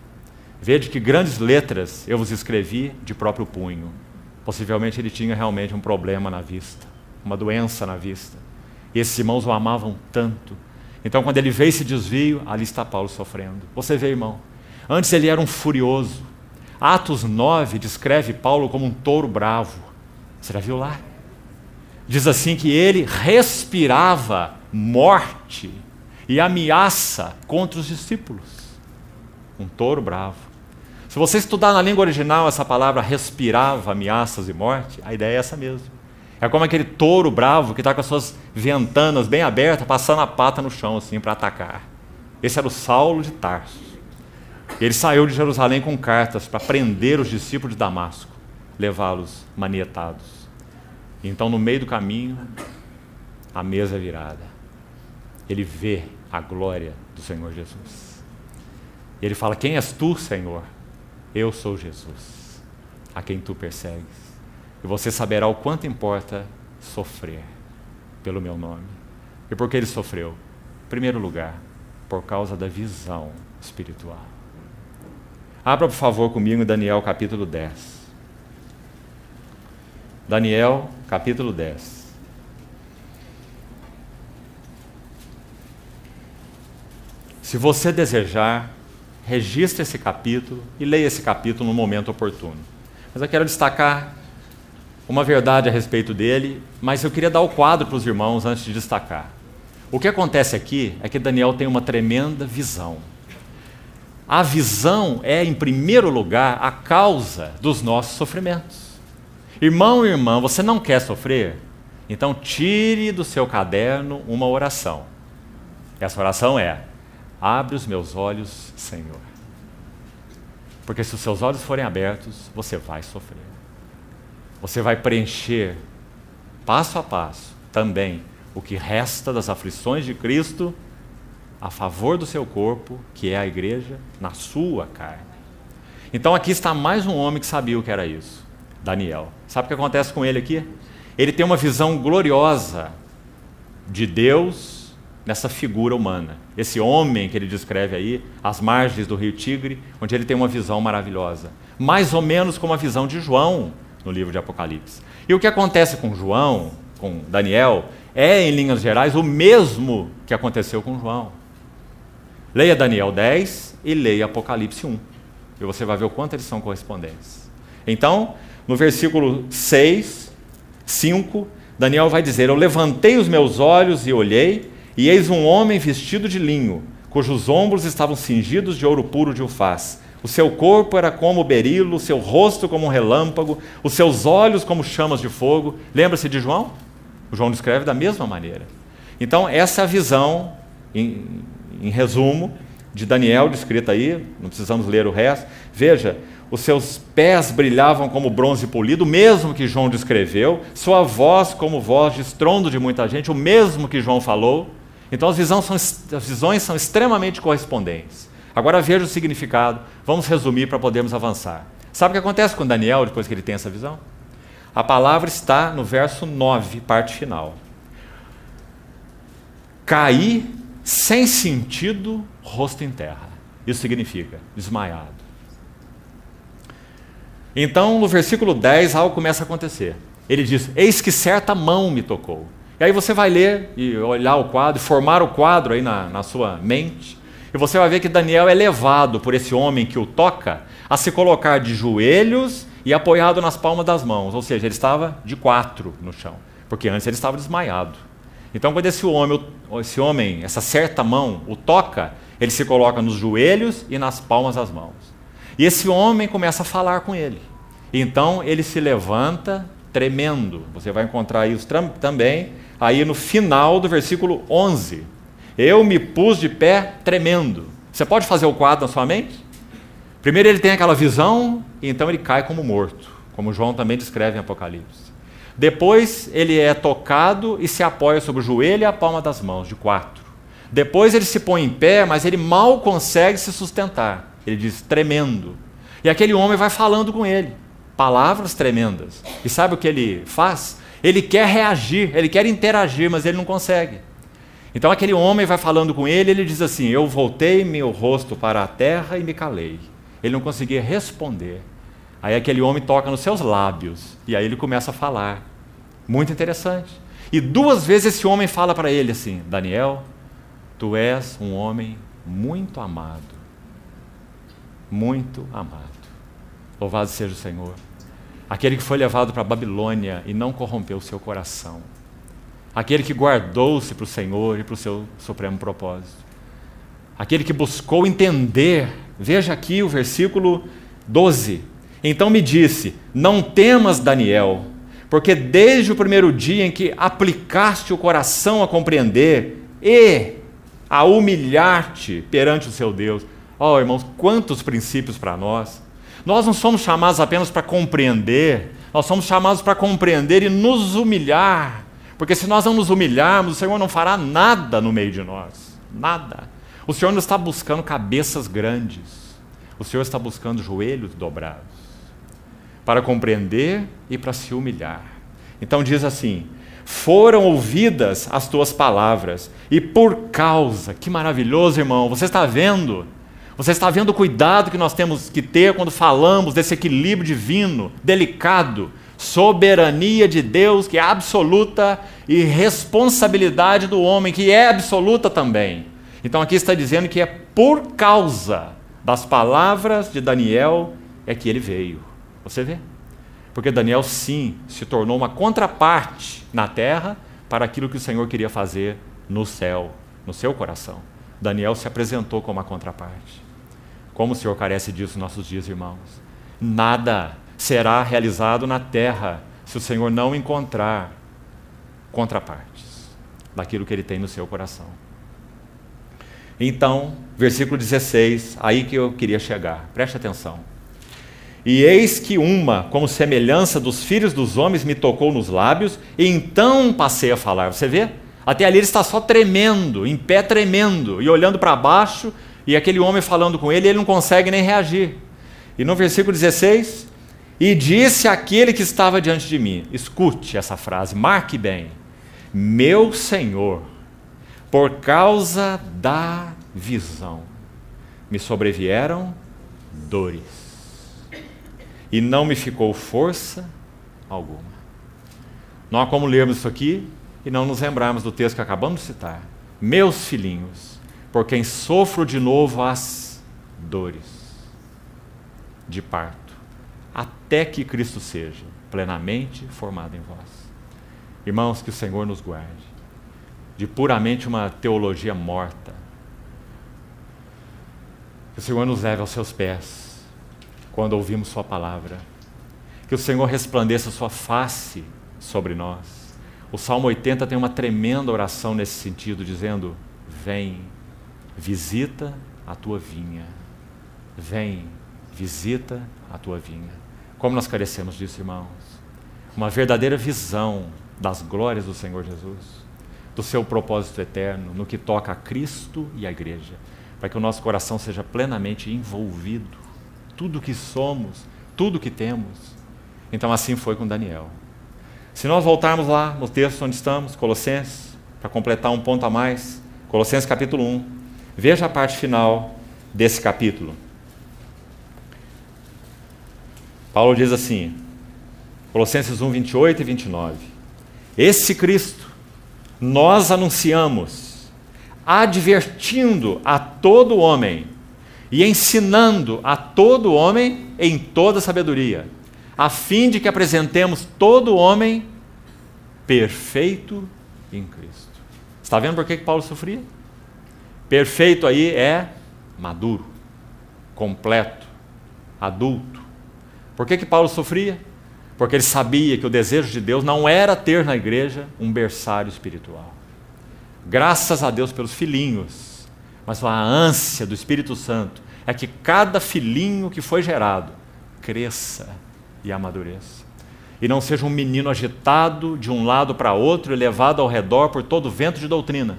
Vede que grandes letras eu vos escrevi de próprio punho. Possivelmente ele tinha realmente um problema na vista, uma doença na vista. E esses irmãos o amavam tanto. Então quando ele vê esse desvio, ali está Paulo sofrendo. Você vê, irmão, antes ele era um furioso. Atos 9 descreve Paulo como um touro bravo. Você já viu lá? Diz assim que ele respirava morte e ameaça contra os discípulos. Um touro bravo. Se você estudar na língua original essa palavra respirava ameaças e morte, a ideia é essa mesmo. É como aquele touro bravo que está com as suas ventanas bem abertas, passando a pata no chão assim para atacar. Esse era o Saulo de Tarso. Ele saiu de Jerusalém com cartas para prender os discípulos de Damasco, levá-los manietados. Então, no meio do caminho, a mesa é virada. Ele vê a glória do Senhor Jesus. E ele fala, quem és tu, Senhor? Eu sou Jesus, a quem tu persegues. E você saberá o quanto importa sofrer pelo meu nome. E por que ele sofreu? Em primeiro lugar, por causa da visão espiritual. Abra, por favor, comigo em Daniel capítulo 10. Daniel capítulo 10. Se você desejar, registre esse capítulo e leia esse capítulo no momento oportuno. Mas eu quero destacar uma verdade a respeito dele, mas eu queria dar o quadro para os irmãos antes de destacar. O que acontece aqui é que Daniel tem uma tremenda visão. A visão é, em primeiro lugar, a causa dos nossos sofrimentos. Irmão e irmã, você não quer sofrer? Então tire do seu caderno uma oração. Essa oração é: abre os meus olhos, Senhor. Porque se os seus olhos forem abertos, você vai sofrer. Você vai preencher, passo a passo, também o que resta das aflições de Cristo a favor do seu corpo, que é a igreja, na sua carne. Então aqui está mais um homem que sabia o que era isso, Daniel. Sabe o que acontece com ele aqui? Ele tem uma visão gloriosa de Deus nessa figura humana. Esse homem que ele descreve aí, às margens do rio Tigre, onde ele tem uma visão maravilhosa. Mais ou menos como a visão de João no livro de Apocalipse. E o que acontece com João, com Daniel, é, em linhas gerais, o mesmo que aconteceu com João. Leia Daniel 10 e leia Apocalipse 1. E você vai ver o quanto eles são correspondentes. Então, no versículo 6, 5, Daniel vai dizer: eu levantei os meus olhos e olhei, e eis um homem vestido de linho, cujos ombros estavam cingidos de ouro puro de Ufaz. O seu corpo era como berilo, o seu rosto como um relâmpago, os seus olhos como chamas de fogo. Lembra-se de João? O João descreve da mesma maneira. Então, essa é a visão, em resumo, de Daniel, descrita aí, não precisamos ler o resto. Veja, os seus pés brilhavam como bronze polido, o mesmo que João descreveu, sua voz como voz de estrondo de muita gente, o mesmo que João falou. Então as visões são extremamente correspondentes. Agora veja o significado, vamos resumir para podermos avançar. Sabe o que acontece com Daniel depois que ele tem essa visão? A palavra está no verso 9, parte final. Caí sem sentido, rosto em terra. Isso significa desmaiado. Então, no versículo 10, algo começa a acontecer. Ele diz: eis que certa mão me tocou. E aí você vai ler e olhar o quadro, formar o quadro aí na sua mente, e você vai ver que Daniel é levado por esse homem que o toca a se colocar de joelhos e apoiado nas palmas das mãos. Ou seja, ele estava de 4 no chão, porque antes ele estava desmaiado. Então, quando esse homem, essa certa mão, o toca, ele se coloca nos joelhos e nas palmas das mãos. E esse homem começa a falar com ele. Então, ele se levanta tremendo. Você vai encontrar isso também aí no final do versículo 11. Eu me pus de pé tremendo. Você pode fazer o quadro na sua mente? Primeiro ele tem aquela visão, e então ele cai como morto, como João também descreve em Apocalipse. Depois ele é tocado e se apoia sobre o joelho e a palma das mãos, de 4. Depois ele se põe em pé, mas ele mal consegue se sustentar. Ele diz, tremendo. E aquele homem vai falando com ele, palavras tremendas. E sabe o que ele faz? Ele quer reagir, ele quer interagir, mas ele não consegue. Então aquele homem vai falando com ele, ele diz assim, eu voltei meu rosto para a terra e me calei. Ele não conseguia responder. Aí aquele homem toca nos seus lábios, e aí ele começa a falar. Muito interessante. E 2 vezes esse homem fala para ele assim, Daniel, tu és um homem muito amado. Muito amado. Louvado seja o Senhor. Aquele que foi levado para a Babilônia e não corrompeu o seu coração. Aquele que guardou-se para o Senhor e para o seu supremo propósito. Aquele que buscou entender. Veja aqui o versículo 12. Então me disse, não temas, Daniel, porque desde o primeiro dia em que aplicaste o coração a compreender e a humilhar-te perante o seu Deus. Oh, irmãos, quantos princípios para nós. Nós não somos chamados apenas para compreender, nós somos chamados para compreender e nos humilhar. Porque se nós não nos humilharmos, o Senhor não fará nada no meio de nós. Nada. O Senhor não está buscando cabeças grandes. O Senhor está buscando joelhos dobrados. Para compreender e para se humilhar. Então diz assim, foram ouvidas as tuas palavras, e por causa, que maravilhoso, irmão, você está vendo? Você está vendo o cuidado que nós temos que ter quando falamos desse equilíbrio divino, delicado, soberania de Deus, que é absoluta, e responsabilidade do homem, que é absoluta também. Então aqui está dizendo que é por causa das palavras de Daniel é que ele veio. Você vê? Porque Daniel, sim, se tornou uma contraparte na terra para aquilo que o Senhor queria fazer no céu, no seu coração. Daniel se apresentou como uma contraparte. Como o Senhor carece disso nos nossos dias, irmãos? Nada será realizado na terra se o Senhor não encontrar contrapartes daquilo que Ele tem no seu coração. Então, versículo 16, aí que eu queria chegar. Preste atenção. E eis que uma, como semelhança dos filhos dos homens, me tocou nos lábios, e então passei a falar. Você vê? Até ali ele está só tremendo, em pé tremendo, e olhando para baixo, e aquele homem falando com ele, e ele não consegue nem reagir. E no versículo 16, e disse àquele que estava diante de mim, escute essa frase, marque bem, meu Senhor, por causa da visão, me sobrevieram dores, e não me ficou força alguma. Não há como lermos isso aqui e não nos lembrarmos do texto que acabamos de citar. Meus filhinhos, por quem sofro de novo as dores de parto, até que Cristo seja plenamente formado em vós. Irmãos, que o Senhor nos guarde de puramente uma teologia morta. Que o Senhor nos leve aos seus pés quando ouvimos sua palavra. Que o Senhor resplandeça sua face sobre nós. O Salmo 80 tem uma tremenda oração nesse sentido, dizendo, vem, visita a tua vinha. Vem, visita a tua vinha. Como nós carecemos disso, irmãos? Uma verdadeira visão das glórias do Senhor Jesus, do seu propósito eterno, no que toca a Cristo e a igreja, para que o nosso coração seja plenamente envolvido, tudo que somos, tudo que temos. Então assim foi com Daniel. Se nós voltarmos lá no texto onde estamos, Colossenses, para completar um ponto a mais, Colossenses capítulo 1, veja a parte final desse capítulo. Paulo diz assim, Colossenses 1, 28 e 29, esse Cristo nós anunciamos, advertindo a todo homem e ensinando a todo homem em toda sabedoria, a fim de que apresentemos todo homem perfeito em Cristo. Está vendo por que Paulo sofria? Perfeito aí é maduro, completo, adulto. Por que Paulo sofria? Porque ele sabia que o desejo de Deus não era ter na igreja um berçário espiritual. Graças a Deus pelos filhinhos, mas a ânsia do Espírito Santo é que cada filhinho que foi gerado cresça e amadureça. E não seja um menino agitado de um lado para outro e levado ao redor por todo vento de doutrina,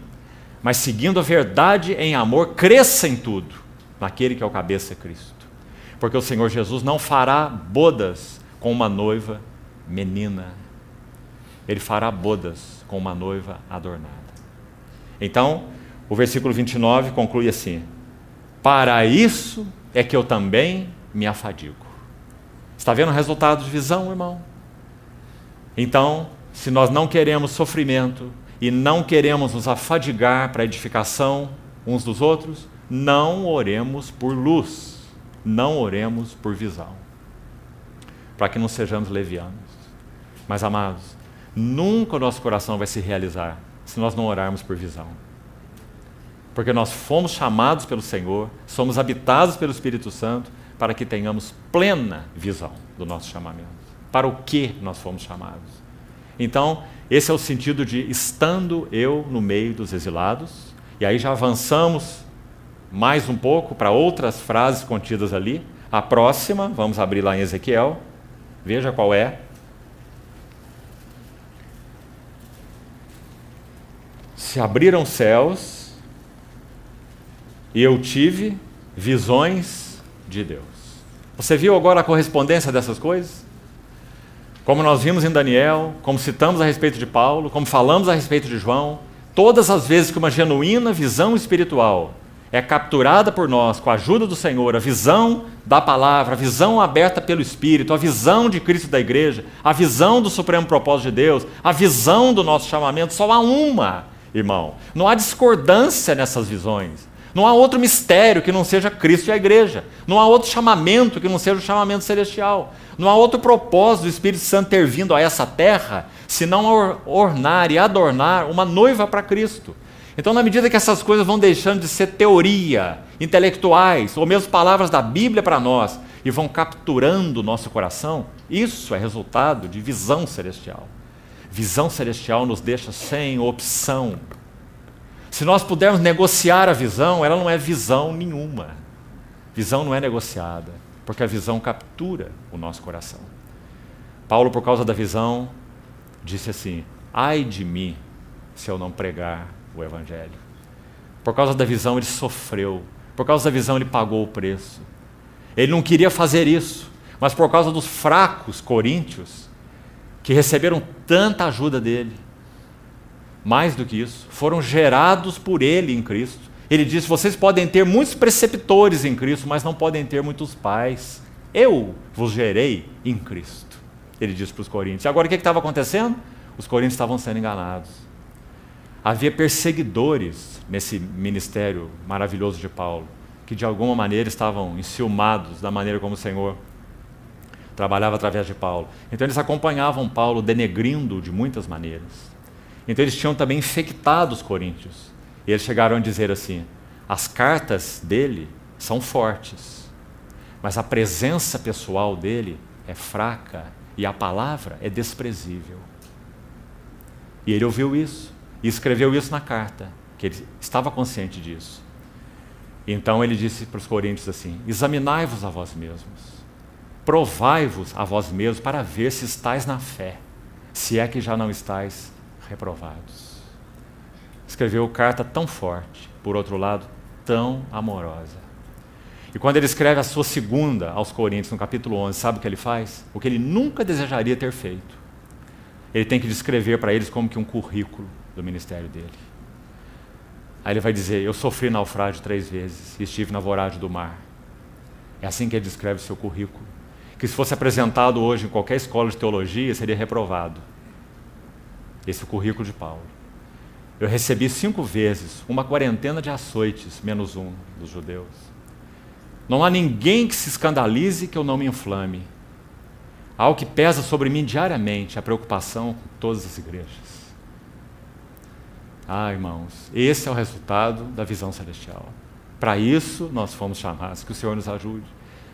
mas seguindo a verdade em amor, cresça em tudo, naquele que é o cabeça, Cristo. Porque o Senhor Jesus não fará bodas com uma noiva menina. Ele fará bodas com uma noiva adornada. Então, o versículo 29 conclui assim, para isso é que eu também me afadigo. Está vendo o resultado de visão, irmão? Então, se nós não queremos sofrimento e não queremos nos afadigar para a edificação uns dos outros, não oremos por luz, não oremos por visão, para que não sejamos levianos. Mas, amados, nunca o nosso coração vai se realizar se nós não orarmos por visão. Porque nós fomos chamados pelo Senhor, somos habitados pelo Espírito Santo, para que tenhamos plena visão do nosso chamamento. Para o que nós fomos chamados. Então, esse é o sentido de estando eu no meio dos exilados, e aí já avançamos mais um pouco para outras frases contidas ali. A próxima, vamos abrir lá em Ezequiel, veja qual é. Se abriram os céus e eu tive visões de Deus. Você viu agora a correspondência dessas coisas? Como nós vimos em Daniel, como citamos a respeito de Paulo, como falamos a respeito de João, todas as vezes que uma genuína visão espiritual é capturada por nós com a ajuda do Senhor, a visão da palavra, a visão aberta pelo Espírito, a visão de Cristo da igreja, a visão do supremo propósito de Deus, a visão do nosso chamamento, só há uma, irmão. Não há discordância nessas visões. Não há outro mistério que não seja Cristo e a igreja. Não há outro chamamento que não seja o chamamento celestial. Não há outro propósito do Espírito Santo ter vindo a essa terra, senão ornar e adornar uma noiva para Cristo. Então, na medida que essas coisas vão deixando de ser teoria, intelectuais, ou mesmo palavras da Bíblia para nós, e vão capturando o nosso coração, isso é resultado de visão celestial. Visão celestial nos deixa sem opção. Se nós pudermos negociar a visão, ela não é visão nenhuma. Visão não é negociada, porque a visão captura o nosso coração. Paulo, por causa da visão, disse assim: ai de mim se eu não pregar o Evangelho. Por causa da visão ele sofreu, por causa da visão ele pagou o preço. Ele não queria fazer isso, mas por causa dos fracos coríntios, que receberam tanta ajuda dele, mais do que isso, foram gerados por ele em Cristo. Ele disse: vocês podem ter muitos preceptores em Cristo, mas não podem ter muitos pais. Eu vos gerei em Cristo, ele disse para os coríntios. E agora o que estava acontecendo? Os coríntios estavam sendo enganados. Havia perseguidores nesse ministério maravilhoso de Paulo, que de alguma maneira estavam enciumados da maneira como o Senhor trabalhava através de Paulo. Então eles acompanhavam Paulo, denegrindo de muitas maneiras. Então eles tinham também infectado os coríntios. E eles chegaram a dizer assim: as cartas dele são fortes, mas a presença pessoal dele é fraca e a palavra é desprezível. E ele ouviu isso e escreveu isso na carta, que ele estava consciente disso. Então ele disse para os coríntios assim: examinai-vos a vós mesmos, provai-vos a vós mesmos para ver se estáis na fé, se é que já não estáis reprovados. Escreveu carta tão forte, por outro lado, tão amorosa. E quando ele escreve a sua segunda aos Coríntios, no capítulo 11, sabe o que ele faz? O que ele nunca desejaria ter feito. Ele tem que descrever para eles como que um currículo do ministério dele. Aí ele vai dizer: eu sofri naufrágio 3 vezes e estive na voragem do mar. É assim que ele descreve o seu currículo, que se fosse apresentado hoje em qualquer escola de teologia, seria reprovado. Esse é o currículo de Paulo. Eu recebi 5 vezes uma quarentena de açoites, menos um dos judeus. Não há ninguém que se escandalize que eu não me inflame. Há algo que pesa sobre mim diariamente, a preocupação com todas as igrejas. Ah, irmãos, esse é o resultado da visão celestial. Para isso nós fomos chamados, que o Senhor nos ajude.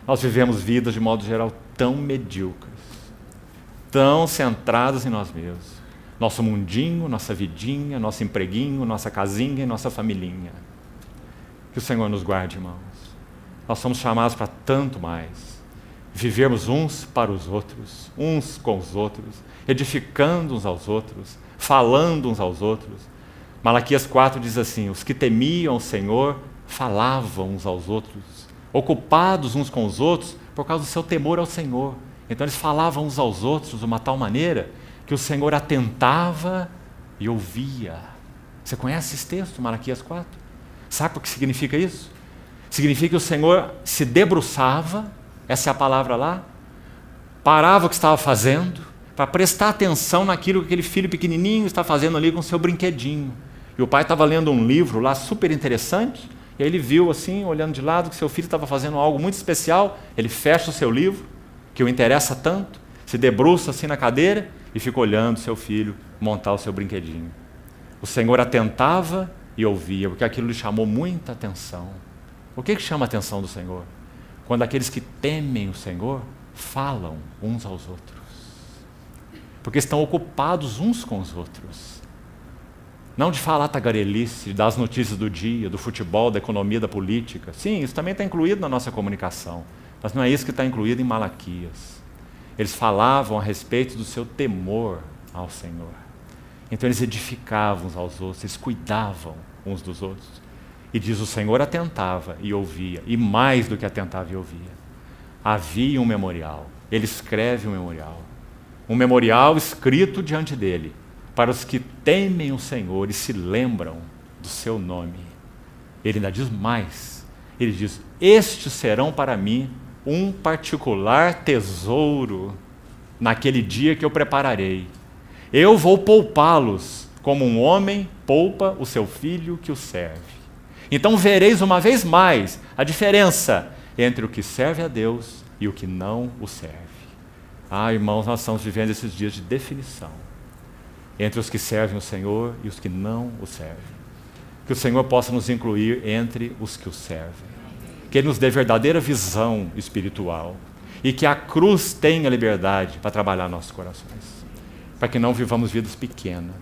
Nós vivemos vidas, de modo geral, tão medíocres, tão centradas em nós mesmos. Nosso mundinho, nossa vidinha, nosso empreguinho, nossa casinha e nossa familhinha. Que o Senhor nos guarde, irmãos. Nós somos chamados para tanto mais. Vivermos uns para os outros, uns com os outros, edificando uns aos outros, falando uns aos outros. Malaquias 4 diz assim: os que temiam o Senhor falavam uns aos outros, ocupados uns com os outros por causa do seu temor ao Senhor. Então eles falavam uns aos outros de uma tal maneira que o Senhor atentava e ouvia. Você conhece esse texto, Malaquias 4? Sabe o que significa isso? Significa que o Senhor se debruçava, essa é a palavra lá, parava o que estava fazendo, para prestar atenção naquilo que aquele filho pequenininho está fazendo ali com o seu brinquedinho. E o pai estava lendo um livro lá super interessante, e aí ele viu assim, olhando de lado, que seu filho estava fazendo algo muito especial. Ele fecha o seu livro, que o interessa tanto, se debruça assim na cadeira e fica olhando seu filho montar o seu brinquedinho. O Senhor atentava e ouvia, porque aquilo lhe chamou muita atenção. O que chama a atenção do Senhor? Quando aqueles que temem o Senhor falam uns aos outros, porque estão ocupados uns com os outros. Não de falar tagarelice, das notícias do dia, do futebol, da economia, da política. Sim, isso também está incluído na nossa comunicação, mas não é isso que está incluído em Malaquias. Eles falavam a respeito do seu temor ao Senhor. Então eles edificavam uns aos outros, eles cuidavam uns dos outros. E diz: o Senhor atentava e ouvia, e mais do que atentava e ouvia. Havia um memorial, ele escreve um memorial escrito diante dele, para os que temem o Senhor e se lembram do seu nome. Ele ainda diz mais. Ele diz: estes serão para mim um particular tesouro naquele dia que eu prepararei. Eu vou poupá-los como um homem poupa o seu filho que o serve. Então vereis uma vez mais a diferença entre o que serve a Deus e o que não o serve. Ah, irmãos, nós estamos vivendo esses dias de definição entre os que servem o Senhor e os que não o servem. Que o Senhor possa nos incluir entre os que o servem. Que Ele nos dê verdadeira visão espiritual e que a cruz tenha liberdade para trabalhar nossos corações, para que não vivamos vidas pequenas.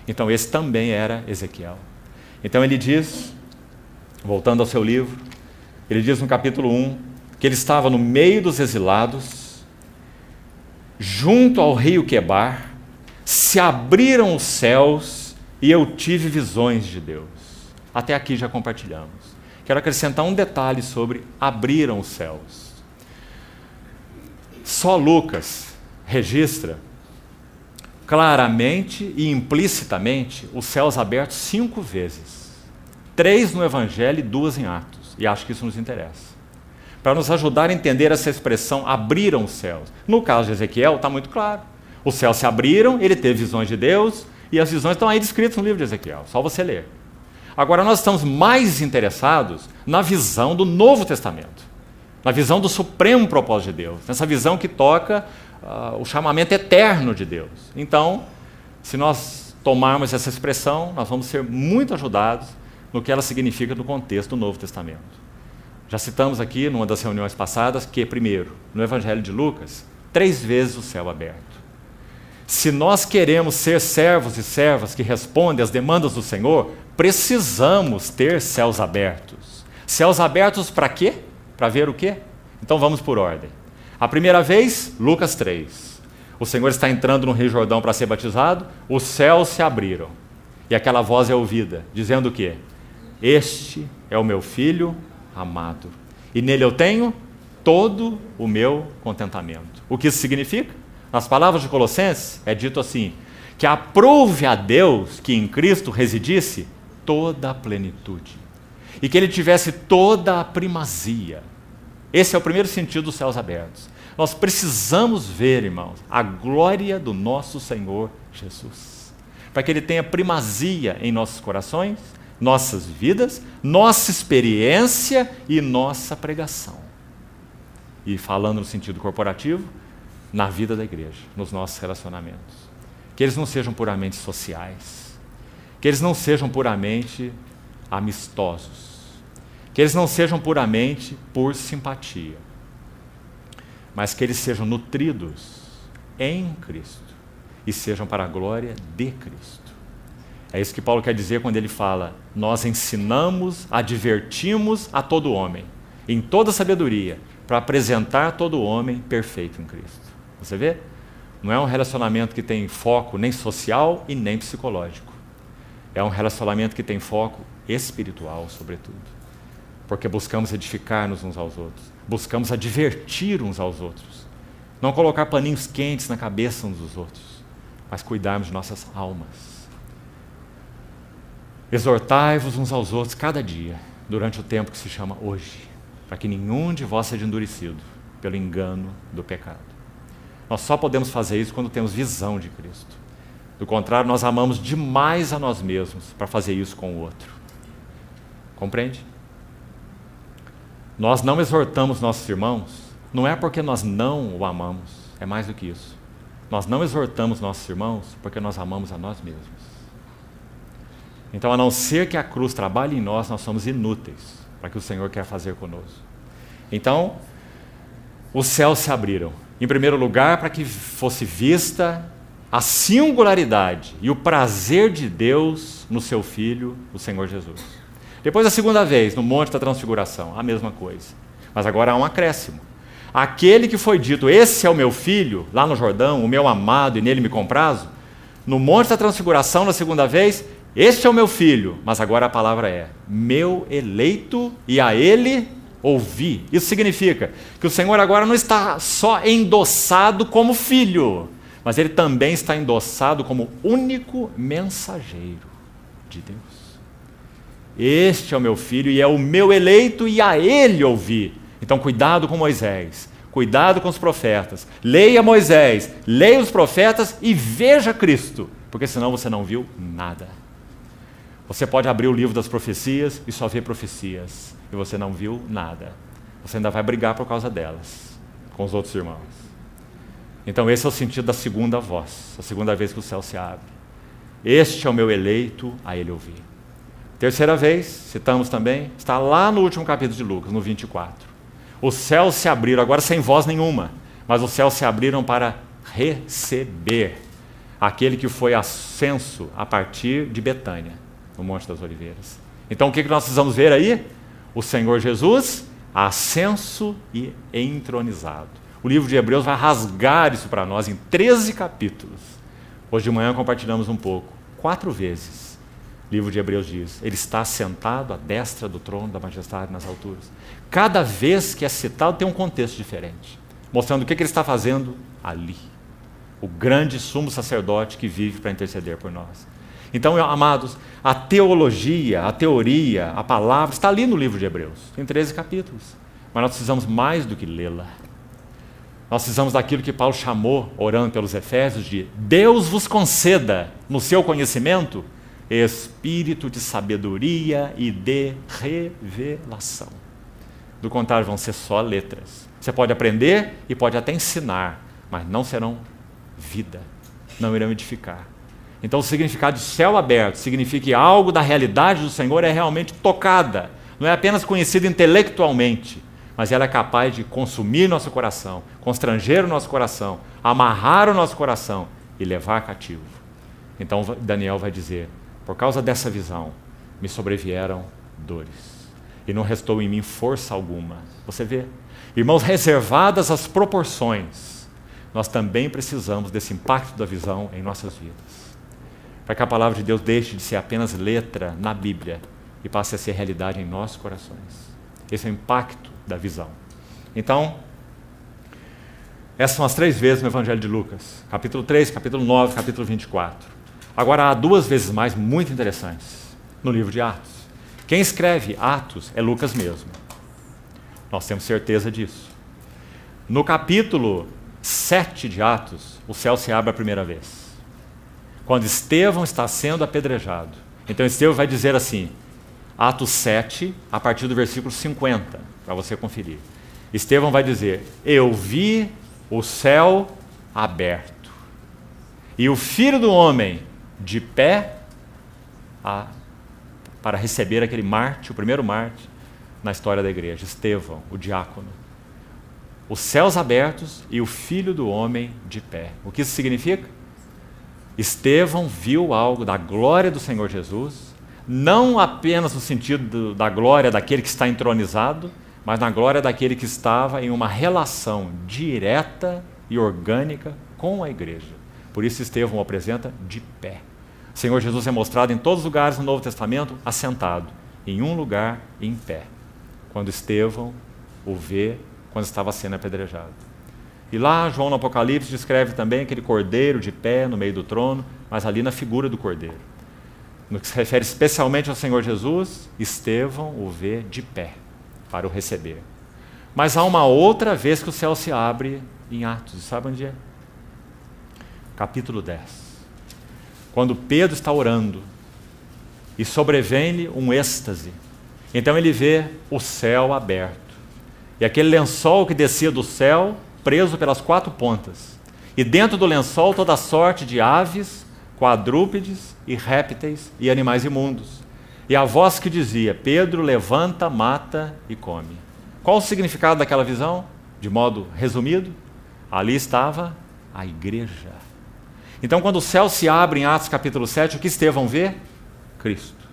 Então esse também era Ezequiel. Então ele diz, voltando ao seu livro, ele diz no capítulo 1, que ele estava no meio dos exilados, junto ao rio Quebar, se abriram os céus e eu tive visões de Deus. Até aqui já compartilhamos. Quero acrescentar um detalhe sobre abriram os céus. Só Lucas registra claramente e implicitamente os céus abertos 5 vezes. 3 no Evangelho e 2 em Atos. E acho que isso nos interessa. Para nos ajudar a entender essa expressão, abriram os céus. No caso de Ezequiel, está muito claro. Os céus se abriram, ele teve visões de Deus, e as visões estão aí descritas no livro de Ezequiel, só você ler. Agora nós estamos mais interessados na visão do Novo Testamento, na visão do supremo propósito de Deus, nessa visão que toca o chamamento eterno de Deus. Então, se nós tomarmos essa expressão, nós vamos ser muito ajudados no que ela significa no contexto do Novo Testamento. Já citamos aqui, numa das reuniões passadas, que, primeiro, no Evangelho de Lucas, 3 vezes o céu aberto. Se nós queremos ser servos e servas que respondem às demandas do Senhor, precisamos ter céus abertos. Céus abertos para quê? Para ver o quê? Então vamos por ordem. A primeira vez, Lucas 3. O Senhor está entrando no Rio Jordão para ser batizado, os céus se abriram. E aquela voz é ouvida, dizendo o quê? Este é o meu filho amado. E nele eu tenho todo o meu contentamento. O que isso significa? Nas palavras de Colossenses, é dito assim, que aprouve a Deus que em Cristo residisse toda a plenitude, e que Ele tivesse toda a primazia. Esse é o primeiro sentido dos céus abertos. Nós precisamos ver, irmãos, a glória do nosso Senhor Jesus, para que Ele tenha primazia em nossos corações, nossas vidas, nossa experiência e nossa pregação. E falando no sentido corporativo, na vida da igreja, nos nossos relacionamentos. Que eles não sejam puramente sociais, que eles não sejam puramente amistosos, que eles não sejam puramente por simpatia, mas que eles sejam nutridos em Cristo e sejam para a glória de Cristo. É isso que Paulo quer dizer quando ele fala: nós ensinamos, advertimos a todo homem, em toda sabedoria, para apresentar todo homem perfeito em Cristo. Você vê? Não é um relacionamento que tem foco nem social e nem psicológico. É um relacionamento que tem foco espiritual, sobretudo. Porque buscamos edificar-nos uns aos outros. Buscamos advertir uns aos outros. Não colocar paninhos quentes na cabeça uns dos outros, mas cuidarmos de nossas almas. Exortai-vos uns aos outros cada dia, durante o tempo que se chama hoje, para que nenhum de vós seja endurecido pelo engano do pecado. Nós só podemos fazer isso quando temos visão de Cristo. Do contrário, nós amamos demais a nós mesmos para fazer isso com o outro. Compreende? Nós não exortamos nossos irmãos, não é porque nós não o amamos, é mais do que isso. Nós não exortamos nossos irmãos porque nós amamos a nós mesmos. Então, a não ser que a cruz trabalhe em nós, nós somos inúteis para o que o Senhor quer fazer conosco. Então, os céus se abriram. Em primeiro lugar, para que fosse vista a singularidade e o prazer de Deus no seu Filho, o Senhor Jesus. Depois, a segunda vez, no Monte da Transfiguração, a mesma coisa. Mas agora há um acréscimo. Aquele que foi dito, esse é o meu Filho, lá no Jordão, o meu amado, e nele me comprazo, no Monte da Transfiguração, na segunda vez, este é o meu Filho, mas agora a palavra é, meu eleito, e a ele ouvi. Isso significa que o Senhor agora não está só endossado como filho, mas ele também está endossado como único mensageiro de Deus. este é o meu filho e é o meu eleito e a ele ouvi. Então cuidado com Moisés, cuidado com os profetas. Leia Moisés, leia os profetas e veja Cristo, porque senão você não viu nada. Você pode abrir o livro das profecias e só ver profecias, e você não viu nada. Você ainda vai brigar por causa delas, com os outros irmãos. Então esse é o sentido da segunda voz, a segunda vez que o céu se abre. Este é o meu eleito, a ele ouvi. Terceira vez, citamos também, está lá no último capítulo de Lucas, no 24. Os céus se abriram, agora sem voz nenhuma, mas os céus se abriram para receber aquele que foi ascenso a partir de Betânia, no Monte das Oliveiras. Então o que nós precisamos ver aí? O Senhor Jesus ascenso e entronizado. O livro de Hebreus vai rasgar isso para nós em 13 capítulos. Hoje de manhã compartilhamos um pouco, 4 vezes. O livro de Hebreus diz, ele está sentado à destra do trono da majestade nas alturas. Cada vez que é citado tem um contexto diferente, mostrando o que ele está fazendo ali. O grande sumo sacerdote que vive para interceder por nós. Então, amados, a teologia, a teoria, a palavra está ali no livro de Hebreus, tem 13 capítulos. Mas nós precisamos mais do que lê-la. Nós precisamos daquilo que Paulo chamou, orando pelos Efésios, de Deus vos conceda, no seu conhecimento, espírito de sabedoria e de revelação. Do contrário, vão ser só letras. Você pode aprender e pode até ensinar, mas não serão vida, não irão edificar. Então o significado de céu aberto significa que algo da realidade do Senhor é realmente tocada, não é apenas conhecida intelectualmente, mas ela é capaz de consumir nosso coração, constranger o nosso coração, amarrar o nosso coração e levar cativo. Então Daniel vai dizer, por causa dessa visão, me sobrevieram dores, e não restou em mim força alguma. Você vê? Irmãos, reservadas as proporções, nós também precisamos desse impacto da visão em nossas vidas. Para que a palavra de Deus deixe de ser apenas letra na Bíblia e passe a ser realidade em nossos corações. Esse é o impacto da visão. Então, essas são as 3 vezes no Evangelho de Lucas. Capítulo 3, capítulo 9, capítulo 24. Agora há 2 vezes mais muito interessantes no livro de Atos. Quem escreve Atos é Lucas mesmo. Nós temos certeza disso. No capítulo 7 de Atos, o céu se abre a primeira vez. Quando Estevão está sendo apedrejado. Então Estevão vai dizer assim, Atos 7, a partir do versículo 50, para você conferir. Estevão vai dizer, eu vi o céu aberto, e o Filho do Homem de pé para receber aquele mártir, o primeiro mártir na história da igreja, Estevão, o diácono. Os céus abertos e o Filho do Homem de pé. O que isso significa? Estevão viu algo da glória do Senhor Jesus, não apenas no sentido da glória daquele que está entronizado, mas na glória daquele que estava em uma relação direta e orgânica com a igreja. Por isso Estevão o apresenta de pé. O Senhor Jesus é mostrado em todos os lugares no Novo Testamento assentado, em um lugar em pé, quando Estevão o vê quando estava sendo apedrejado. E lá João no Apocalipse descreve também aquele cordeiro de pé no meio do trono, mas ali na figura do cordeiro. No que se refere especialmente ao Senhor Jesus, Estevão o vê de pé para o receber. Mas há uma outra vez que o céu se abre em Atos, sabe onde é? Capítulo 10. Quando Pedro está orando e sobrevém-lhe um êxtase. Então ele vê o céu aberto. E aquele lençol que descia do céu, preso pelas 4 pontas. E dentro do lençol toda sorte de aves, quadrúpedes e répteis e animais imundos. E a voz que dizia, Pedro, levanta, mata e come. Qual o significado daquela visão? De modo resumido, ali estava a igreja. Então quando o céu se abre em Atos capítulo 7, o que Estevão vê? Cristo.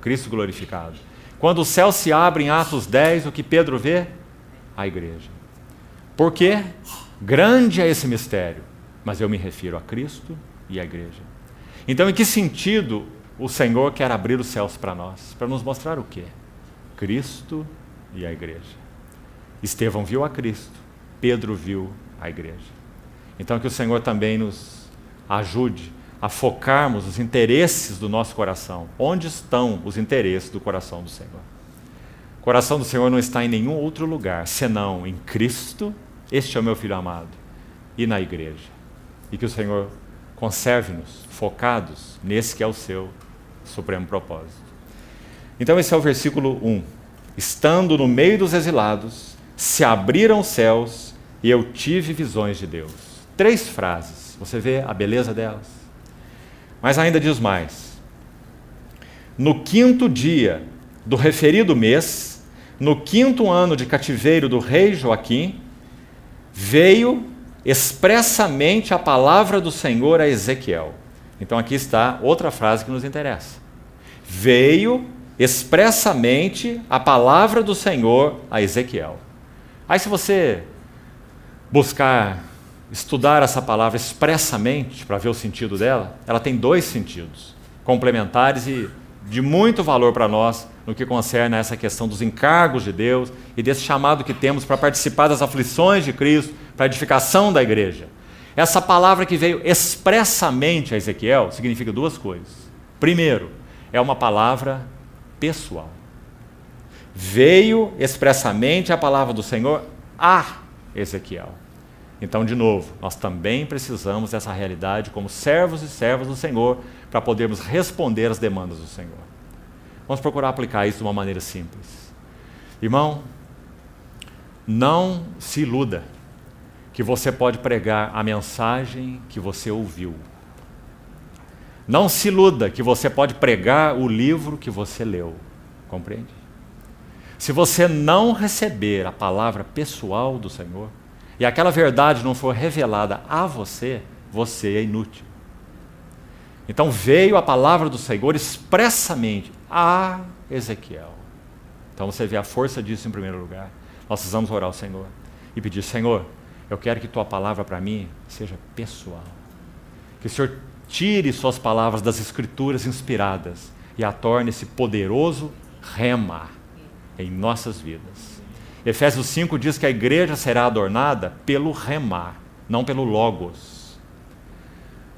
Cristo glorificado. Quando o céu se abre em Atos 10, o que Pedro vê? A igreja. Por quê? Grande é esse mistério, mas eu me refiro a Cristo e à igreja. Então, em que sentido o Senhor quer abrir os céus para nós? Para nos mostrar o quê? Cristo e a igreja. Estevão viu a Cristo, Pedro viu a igreja. Então, que o Senhor também nos ajude a focarmos os interesses do nosso coração. Onde estão os interesses do coração do Senhor? O coração do Senhor não está em nenhum outro lugar, senão em Cristo, este é o meu Filho amado, e na igreja. E que o Senhor conserve-nos focados nesse que é o seu supremo propósito. Então esse é o versículo 1. Estando no meio dos exilados, se abriram os céus e eu tive visões de Deus. 3 frases, você vê a beleza delas? Mas ainda diz mais. No 5º dia do referido mês, no 5º ano de cativeiro do rei Joaquim, veio expressamente a palavra do Senhor a Ezequiel. Então aqui está outra frase que nos interessa. Veio expressamente a palavra do Senhor a Ezequiel. Aí se você buscar estudar essa palavra expressamente para ver o sentido dela, ela tem 2 sentidos complementares e de muito valor para nós no que concerne a essa questão dos encargos de Deus e desse chamado que temos para participar das aflições de Cristo, para a edificação da igreja. Essa palavra que veio expressamente a Ezequiel significa 2 coisas. Primeiro, é uma palavra pessoal. Veio expressamente a palavra do Senhor a Ezequiel. Então, de novo, nós também precisamos dessa realidade como servos e servas do Senhor para podermos responder às demandas do Senhor. Vamos procurar aplicar isso de uma maneira simples. Irmão, não se iluda que você pode pregar a mensagem que você ouviu. Não se iluda que você pode pregar o livro que você leu. Compreende? Se você não receber a palavra pessoal do Senhor, e aquela verdade não for revelada a você, você é inútil. Então veio a palavra do Senhor expressamente a Ezequiel. Então você vê a força disso em primeiro lugar. Nós precisamos orar ao Senhor e pedir: Senhor, eu quero que tua palavra para mim seja pessoal. Que o Senhor tire suas palavras das escrituras inspiradas e a torne esse poderoso rema em nossas vidas. Efésios 5 diz que a igreja será adornada pelo rema, não pelo logos.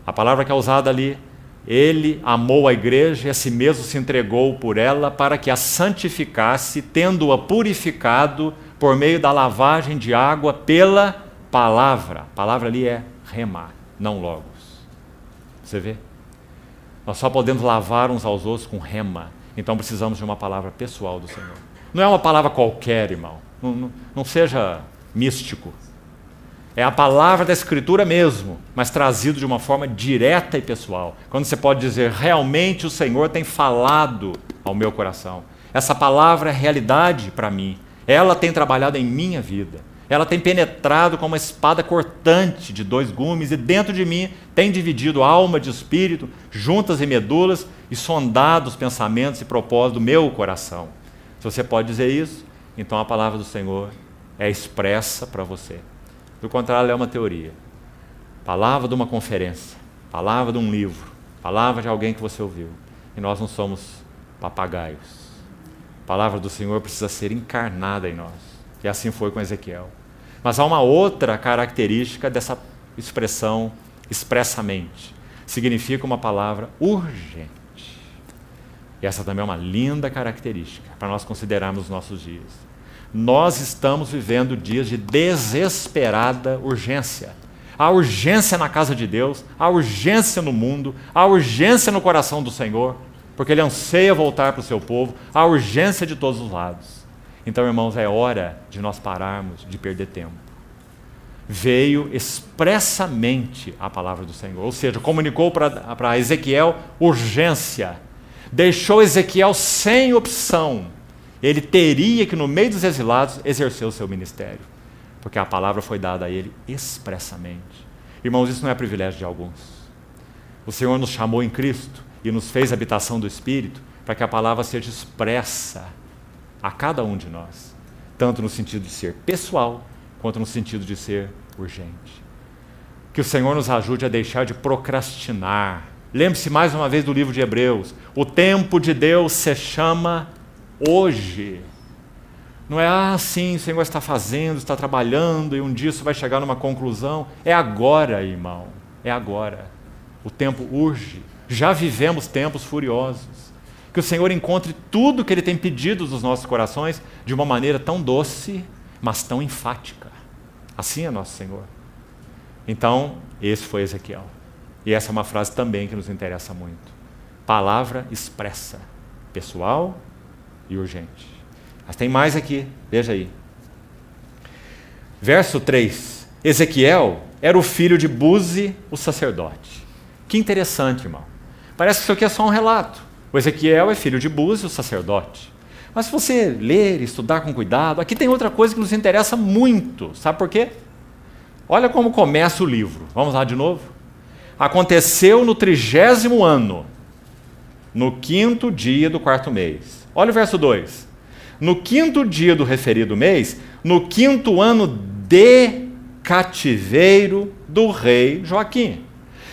A palavra que é usada ali, ele amou a igreja e a si mesmo se entregou por ela para que a santificasse, tendo-a purificado por meio da lavagem de água pela palavra. A palavra ali é rema, não logos. Você vê? Nós só podemos lavar uns aos outros com rema. Então precisamos de uma palavra pessoal do Senhor. Não é uma palavra qualquer, irmão. Não seja místico. É a palavra da Escritura mesmo, mas trazido de uma forma direta e pessoal. Quando você pode dizer: realmente o Senhor tem falado ao meu coração. Essa palavra é realidade para mim. Ela tem trabalhado em minha vida. Ela tem penetrado como uma espada cortante de 2 gumes e dentro de mim tem dividido alma de espírito, juntas e medulas, e sondado os pensamentos e propósitos do meu coração. Se você pode dizer isso, então a palavra do Senhor é expressa para você. Do contrário, é uma teoria. Palavra de uma conferência, palavra de um livro, palavra de alguém que você ouviu. E nós não somos papagaios. A palavra do Senhor precisa ser encarnada em nós. E assim foi com Ezequiel. Mas há uma outra característica dessa expressão expressamente. Significa uma palavra urgente. E essa também é uma linda característica para nós considerarmos os nossos dias. Nós estamos vivendo dias de desesperada urgência. Há urgência na casa de Deus, há urgência no mundo, há urgência no coração do Senhor, porque Ele anseia voltar para o seu povo, há urgência de todos os lados. Então, irmãos, é hora de nós pararmos de perder tempo. Veio expressamente a palavra do Senhor, ou seja, comunicou para Ezequiel urgência. Deixou Ezequiel sem opção. Ele teria que, no meio dos exilados, exercer o seu ministério, porque a palavra foi dada a ele expressamente. Irmãos, isso não é privilégio de alguns. O Senhor nos chamou em Cristo e nos fez habitação do Espírito para que a palavra seja expressa a cada um de nós, tanto no sentido de ser pessoal, quanto no sentido de ser urgente. Que o Senhor nos ajude a deixar de procrastinar. Lembre-se mais uma vez do livro de Hebreus. O tempo de Deus se chama hoje. Não é sim, o Senhor está fazendo, está trabalhando e um dia isso vai chegar numa conclusão. É agora, irmão. É agora. O tempo urge. Já vivemos tempos furiosos. Que o Senhor encontre tudo que Ele tem pedido dos nossos corações de uma maneira tão doce, mas tão enfática. Assim é nosso Senhor. Então, esse foi Ezequiel. E essa é uma frase também que nos interessa muito. Palavra expressa, pessoal e urgente. Mas tem mais aqui, veja aí. Verso 3. Ezequiel era o filho de Buzi, o sacerdote. Que interessante, irmão. Parece que isso aqui é só um relato. O Ezequiel é filho de Buzi, o sacerdote. Mas se você ler e estudar com cuidado, aqui tem outra coisa que nos interessa muito. Sabe por quê? Olha como começa o livro. Vamos lá de novo? Aconteceu no 30º ano, no 5º dia do 4º mês. Olha o verso 2. No 5º dia do referido mês, no 5º ano de cativeiro do rei Joaquim.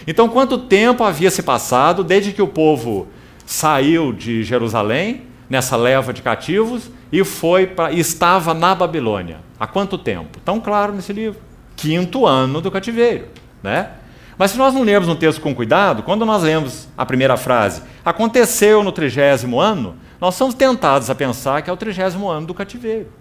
Então, quanto tempo havia se passado desde que o povo saiu de Jerusalém, nessa leva de cativos, e estava na Babilônia? Há quanto tempo? Tão claro nesse livro. 5º ano do cativeiro, né? Mas se nós não lermos um texto com cuidado, quando nós lemos a primeira frase, aconteceu no 30º ano, nós somos tentados a pensar que é o 30º ano do cativeiro.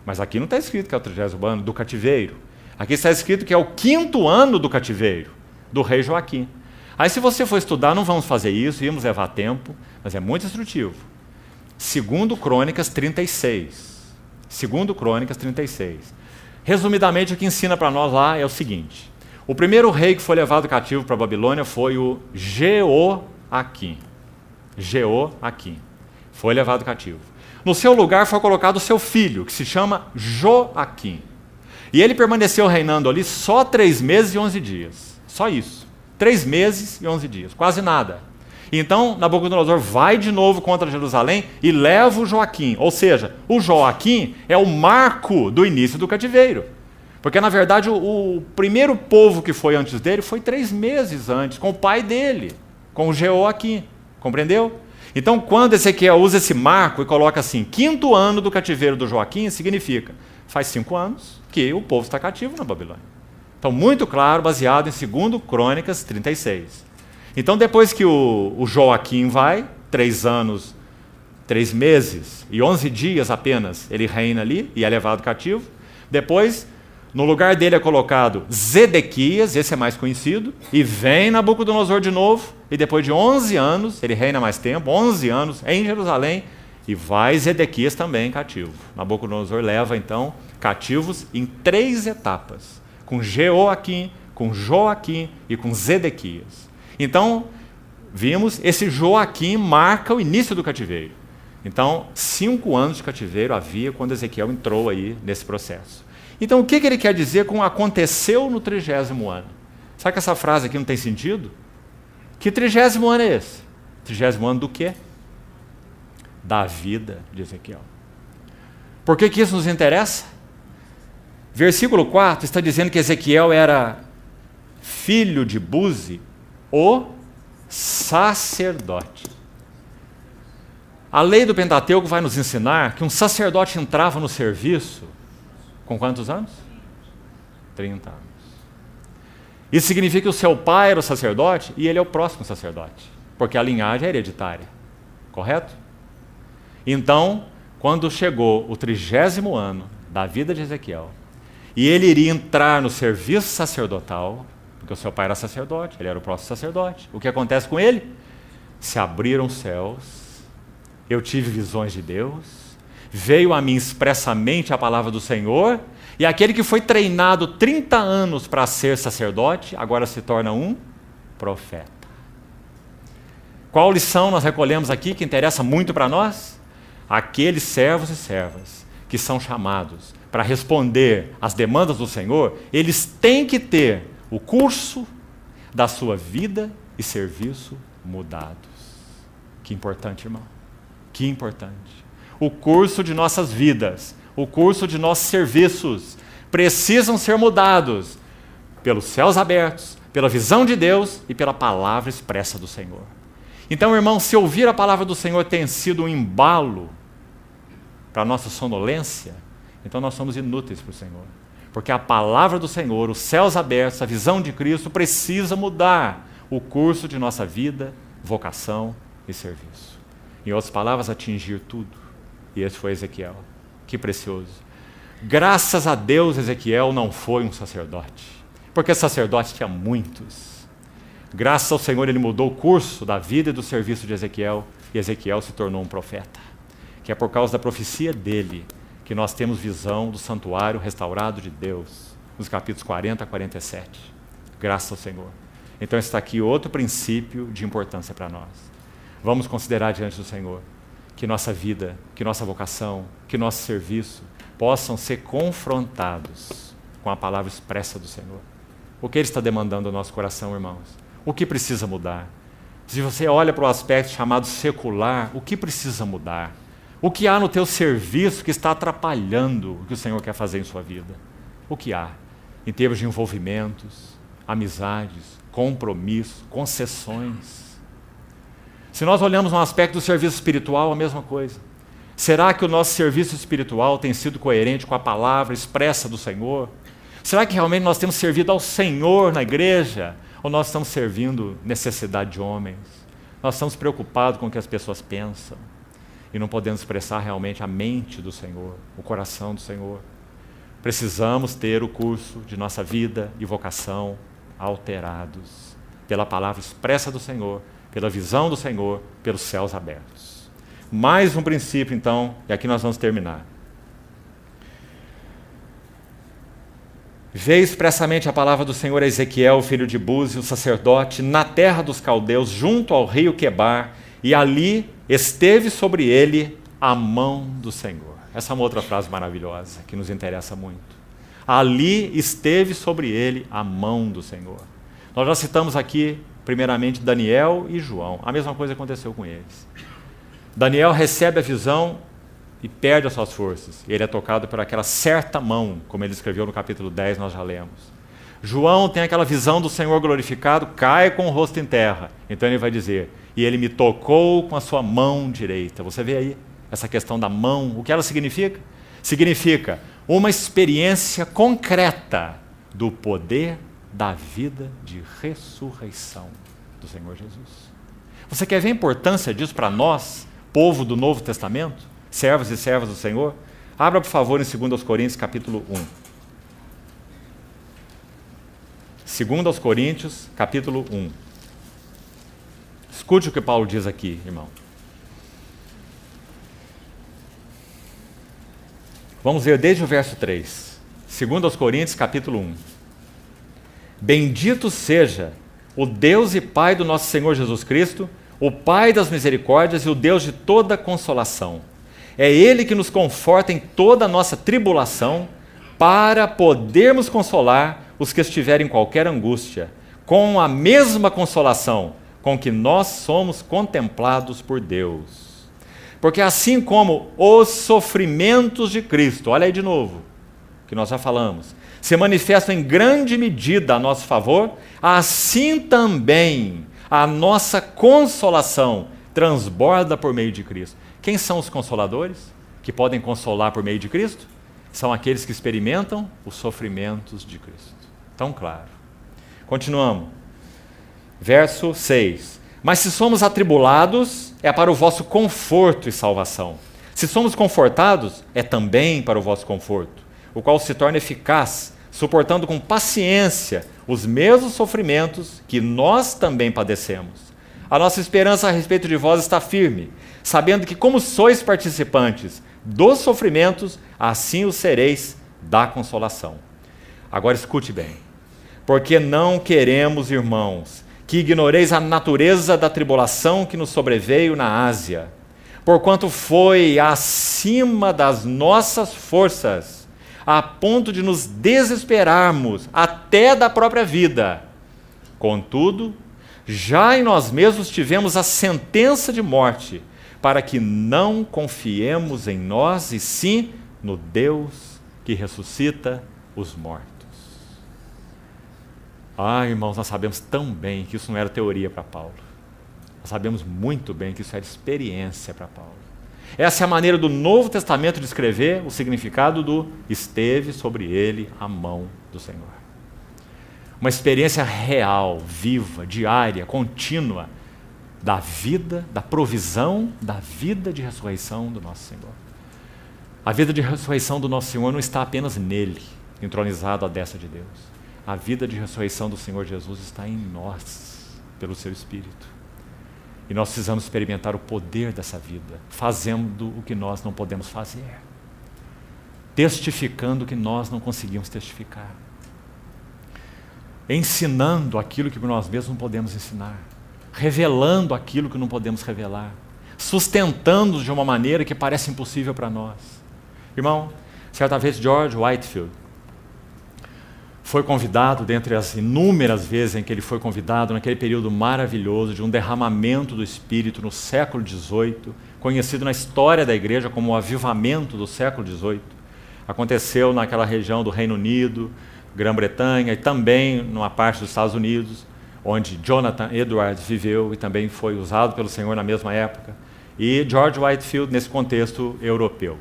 Mas aqui não está escrito que é o 30º ano do cativeiro. Aqui está escrito que é o 5º ano do cativeiro, do rei Joaquim. Aí se você for estudar, não vamos fazer isso, íamos levar tempo, mas é muito instrutivo. 2 Crônicas 36. 2 Crônicas 36. Resumidamente, o que ensina para nós lá é o seguinte. O primeiro rei que foi levado cativo para a Babilônia foi o Jeoaquim. Jeoaquim. Foi levado cativo. No seu lugar foi colocado o seu filho, que se chama Joaquim. E ele permaneceu reinando ali só 3 meses e 11 dias. Só isso. 3 meses e 11 dias. Quase nada. Então, Nabucodonosor vai de novo contra Jerusalém e leva o Joaquim. Ou seja, o Joaquim é o marco do início do cativeiro. Porque, na verdade, o primeiro povo que foi antes dele foi 3 meses antes, com o pai dele, com o Jeoaquim. Compreendeu? Então, quando Ezequiel usa esse marco e coloca assim, 5º ano do cativeiro do Joaquim, significa, faz 5 anos que o povo está cativo na Babilônia. Então, muito claro, baseado em 2 Crônicas 36. Então, depois que o Joaquim vai, 3 anos, 3 meses e 11 dias apenas, ele reina ali e é levado cativo. Depois, no lugar dele é colocado Zedequias, esse é mais conhecido, e vem Nabucodonosor de novo, e depois de 11 anos, ele reina mais tempo, 11 anos em Jerusalém, e vai Zedequias também cativo. Nabucodonosor leva, então, cativos em 3 etapas, com Jeoaquim, com Joaquim e com Zedequias. Então, vimos, esse Joaquim marca o início do cativeiro. Então, 5 anos de cativeiro havia quando Ezequiel entrou aí nesse processo. Então, o que ele quer dizer com aconteceu no 30º ano? Sabe que essa frase aqui não tem sentido? Que 30º ano é esse? 30º ano do quê? Da vida de Ezequiel. Por que isso nos interessa? Versículo 4 está dizendo que Ezequiel era filho de Buzi, o sacerdote. A lei do Pentateuco vai nos ensinar que um sacerdote entrava no serviço com quantos anos? 30 anos. Isso significa que o seu pai era o sacerdote e ele é o próximo sacerdote, porque a linhagem é hereditária, correto? Então, quando chegou o 30º ano da vida de Ezequiel, e ele iria entrar no serviço sacerdotal, porque o seu pai era sacerdote, ele era o próximo sacerdote, o que acontece com ele? Se abriram os céus, eu tive visões de Deus, veio a mim expressamente a palavra do Senhor, e aquele que foi treinado 30 anos para ser sacerdote, agora se torna um profeta. Qual lição nós recolhemos aqui que interessa muito para nós? Aqueles servos e servas que são chamados para responder às demandas do Senhor, eles têm que ter o curso da sua vida e serviço mudados. Que importante, irmão. Que importante. O curso de nossas vidas, o curso de nossos serviços precisam ser mudados pelos céus abertos, pela visão de Deus e pela palavra expressa do Senhor. Então, irmão, se ouvir a palavra do Senhor tem sido um embalo para a nossa sonolência, então nós somos inúteis para o Senhor. Porque a palavra do Senhor, os céus abertos, a visão de Cristo precisa mudar o curso de nossa vida, vocação e serviço. Em outras palavras, atingir tudo. E esse foi Ezequiel. Que precioso. Graças a Deus, Ezequiel não foi um sacerdote, porque sacerdote tinha muitos. Graças ao Senhor, ele mudou o curso da vida e do serviço de Ezequiel, e Ezequiel se tornou um profeta. Que é por causa da profecia dele que nós temos visão do santuário restaurado de Deus, nos capítulos 40 a 47. Graças ao Senhor. Então está aqui outro princípio de importância para nós. Vamos considerar diante do Senhor que nossa vida, que nossa vocação, que nosso serviço possam ser confrontados com a palavra expressa do Senhor. O que Ele está demandando ao nosso coração, irmãos? O que precisa mudar? Se você olha para o aspecto chamado secular, o que precisa mudar? O que há no teu serviço que está atrapalhando o que o Senhor quer fazer em sua vida? O que há? Em termos de envolvimentos, amizades, compromisso, concessões. Se nós olhamos no aspecto do serviço espiritual, a mesma coisa. Será que o nosso serviço espiritual tem sido coerente com a palavra expressa do Senhor? Será que realmente nós temos servido ao Senhor na igreja? Ou nós estamos servindo necessidade de homens? Nós estamos preocupados com o que as pessoas pensam e não podemos expressar realmente a mente do Senhor, o coração do Senhor. Precisamos ter o curso de nossa vida e vocação alterados pela palavra expressa do Senhor, pela visão do Senhor, pelos céus abertos. Mais um princípio, então, e aqui nós vamos terminar. Veio expressamente a palavra do Senhor a Ezequiel, filho de Buzi, o sacerdote, na terra dos caldeus, junto ao rio Quebar, e ali esteve sobre ele a mão do Senhor. Essa é uma outra frase maravilhosa, que nos interessa muito. Ali esteve sobre ele a mão do Senhor. Nós já citamos aqui, primeiramente, Daniel e João. A mesma coisa aconteceu com eles. Daniel recebe a visão e perde as suas forças. Ele é tocado por aquela certa mão, como ele escreveu no capítulo 10, nós já lemos. João tem aquela visão do Senhor glorificado, cai com o rosto em terra. Então ele vai dizer, e ele me tocou com a sua mão direita. Você vê aí essa questão da mão, o que ela significa? Significa uma experiência concreta do poder da vida de ressurreição do Senhor Jesus. Você quer ver a importância disso para nós, povo do Novo Testamento, servos e servas do Senhor? Abra, por favor, em 2 Coríntios, capítulo 1. 2 Coríntios, capítulo 1. Escute o que Paulo diz aqui, irmão. Vamos ver desde o verso 3. 2 Coríntios, capítulo 1. Bendito seja o Deus e Pai do nosso Senhor Jesus Cristo, o Pai das misericórdias e o Deus de toda consolação. É Ele que nos conforta em toda a nossa tribulação, para podermos consolar os que estiverem em qualquer angústia, com a mesma consolação com que nós somos contemplados por Deus. Porque assim como os sofrimentos de Cristo, olha aí de novo, que nós já falamos, se manifestam em grande medida a nosso favor, assim também a nossa consolação transborda por meio de Cristo. Quem são os consoladores que podem consolar por meio de Cristo? São aqueles que experimentam os sofrimentos de Cristo. Tão claro. Continuamos. Verso 6. Mas se somos atribulados, é para o vosso conforto e salvação. Se somos confortados, é também para o vosso conforto, o qual se torna eficaz, suportando com paciência os mesmos sofrimentos que nós também padecemos. A nossa esperança a respeito de vós está firme, sabendo que como sois participantes dos sofrimentos, assim o sereis da consolação. Agora escute bem. Porque não queremos, irmãos, que ignoreis a natureza da tribulação que nos sobreveio na Ásia, porquanto foi acima das nossas forças, a ponto de nos desesperarmos até da própria vida. Contudo, já em nós mesmos tivemos a sentença de morte, para que não confiemos em nós, e sim no Deus que ressuscita os mortos. Ah, irmãos, nós sabemos tão bem que isso não era teoria para Paulo. Nós sabemos muito bem que isso era experiência para Paulo. Essa é a maneira do Novo Testamento de escrever o significado do esteve sobre ele a mão do Senhor. Uma experiência real, viva, diária, contínua da vida, da provisão, da vida de ressurreição do nosso Senhor. A vida de ressurreição do nosso Senhor não está apenas nele, entronizado à destra de Deus. A vida de ressurreição do Senhor Jesus está em nós, pelo seu Espírito. E nós precisamos experimentar o poder dessa vida, fazendo o que nós não podemos fazer, testificando o que nós não conseguimos testificar, ensinando aquilo que nós mesmos não podemos ensinar, revelando aquilo que não podemos revelar, sustentando de uma maneira que parece impossível para nós. Irmão, certa vez George Whitefield foi convidado, dentre as inúmeras vezes em que ele foi convidado, naquele período maravilhoso de um derramamento do Espírito no século XVIII, conhecido na história da igreja como o avivamento do século XVIII. Aconteceu naquela região do Reino Unido, Grã-Bretanha e também numa parte dos Estados Unidos, onde Jonathan Edwards viveu e também foi usado pelo Senhor na mesma época, e George Whitefield nesse contexto europeu.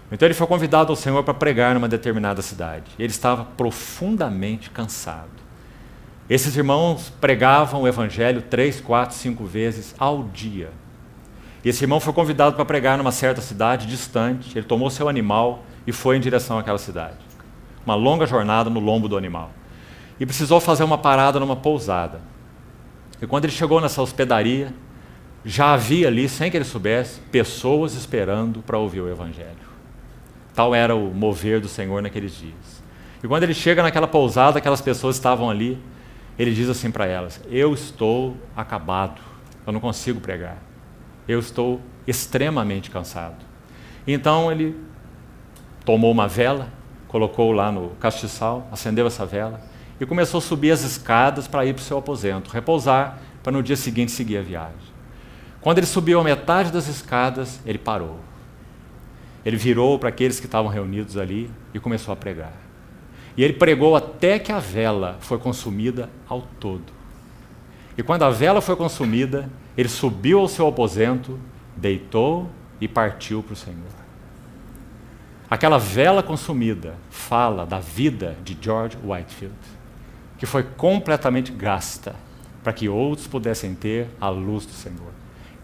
Então ele foi convidado ao Senhor para pregar numa determinada cidade. Ele estava profundamente cansado. Esses irmãos pregavam o Evangelho 3, 4, 5 vezes ao dia. E esse irmão foi convidado para pregar numa certa cidade distante. Ele tomou seu animal e foi em direção àquela cidade. Uma longa jornada no lombo do animal. E precisou fazer uma parada numa pousada. E quando ele chegou nessa hospedaria, já havia ali, sem que ele soubesse, pessoas esperando para ouvir o Evangelho. Tal era o mover do Senhor naqueles dias. E quando ele chega naquela pousada, aquelas pessoas estavam ali, ele diz assim para elas: eu estou acabado, eu não consigo pregar, eu estou extremamente cansado. Então ele tomou uma vela, colocou lá no castiçal, acendeu essa vela e começou a subir as escadas para ir para o seu aposento, repousar, para no dia seguinte seguir a viagem. Quando ele subiu a metade das escadas, ele parou. Ele virou para aqueles que estavam reunidos ali e começou a pregar. E ele pregou até que a vela foi consumida ao todo. E quando a vela foi consumida, ele subiu ao seu aposento, deitou e partiu para o Senhor. Aquela vela consumida fala da vida de George Whitefield, que foi completamente gasta para que outros pudessem ter a luz do Senhor.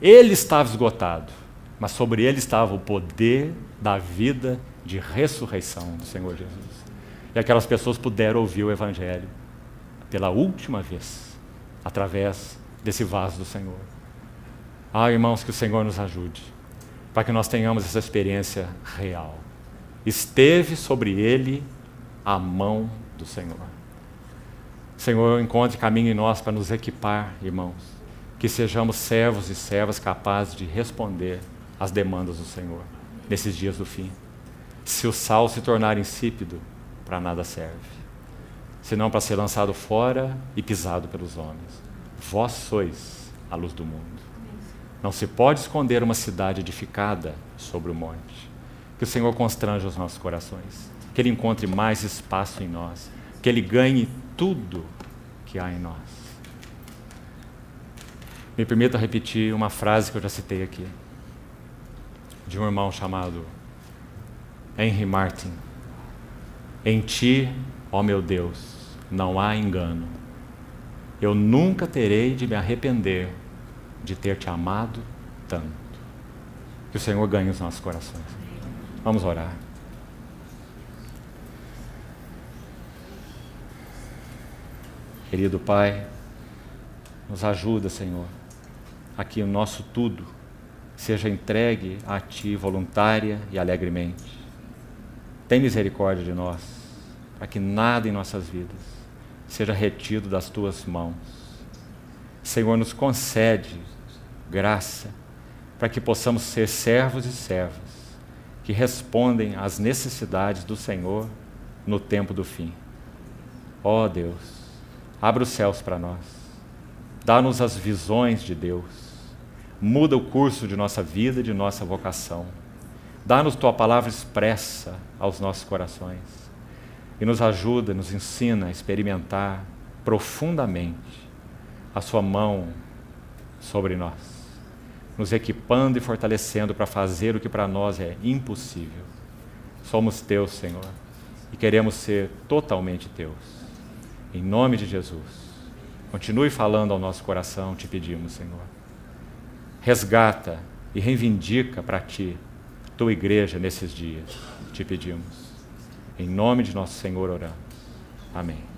Ele estava esgotado, mas sobre ele estava o poder da vida de ressurreição do Senhor Jesus. E aquelas pessoas puderam ouvir o Evangelho pela última vez, através desse vaso do Senhor. Irmãos, que o Senhor nos ajude, para que nós tenhamos essa experiência real. Esteve sobre ele a mão do Senhor. Senhor, encontre caminho em nós para nos equipar, irmãos, que sejamos servos e servas capazes de responder às demandas do Senhor nesses dias do fim. Se o sal se tornar insípido, para nada serve, senão para ser lançado fora e pisado pelos homens. Vós sois a luz do mundo. Não se pode esconder uma cidade edificada sobre o monte. Que o Senhor constranja os nossos corações, que Ele encontre mais espaço em nós, que Ele ganhe tudo que há em nós. Me permita repetir uma frase que eu já citei aqui, de um irmão chamado Henry Martin. Em ti, ó meu Deus, não há engano. Eu nunca terei de me arrepender de ter te amado tanto. Que o Senhor ganhe os nossos corações. Vamos orar. Querido Pai, nos ajuda, Senhor, a que o nosso tudo seja entregue a Ti voluntária e alegremente. Tem misericórdia de nós, para que nada em nossas vidas seja retido das Tuas mãos. Senhor, nos concede graça para que possamos ser servos e servas que respondem às necessidades do Senhor no tempo do fim. Ó Deus, abre os céus para nós, dá-nos as visões de Deus, muda o curso de nossa vida e de nossa vocação, dá-nos Tua palavra expressa aos nossos corações e nos ajuda, nos ensina a experimentar profundamente a Sua mão sobre nós. nos equipando e fortalecendo para fazer o que para nós é impossível. Somos teus, Senhor, e queremos ser totalmente teus. Em nome de Jesus, continue falando ao nosso coração, te pedimos, Senhor. Resgata e reivindica para ti, tua igreja nesses dias, te pedimos. Em nome de nosso Senhor oramos. Amém.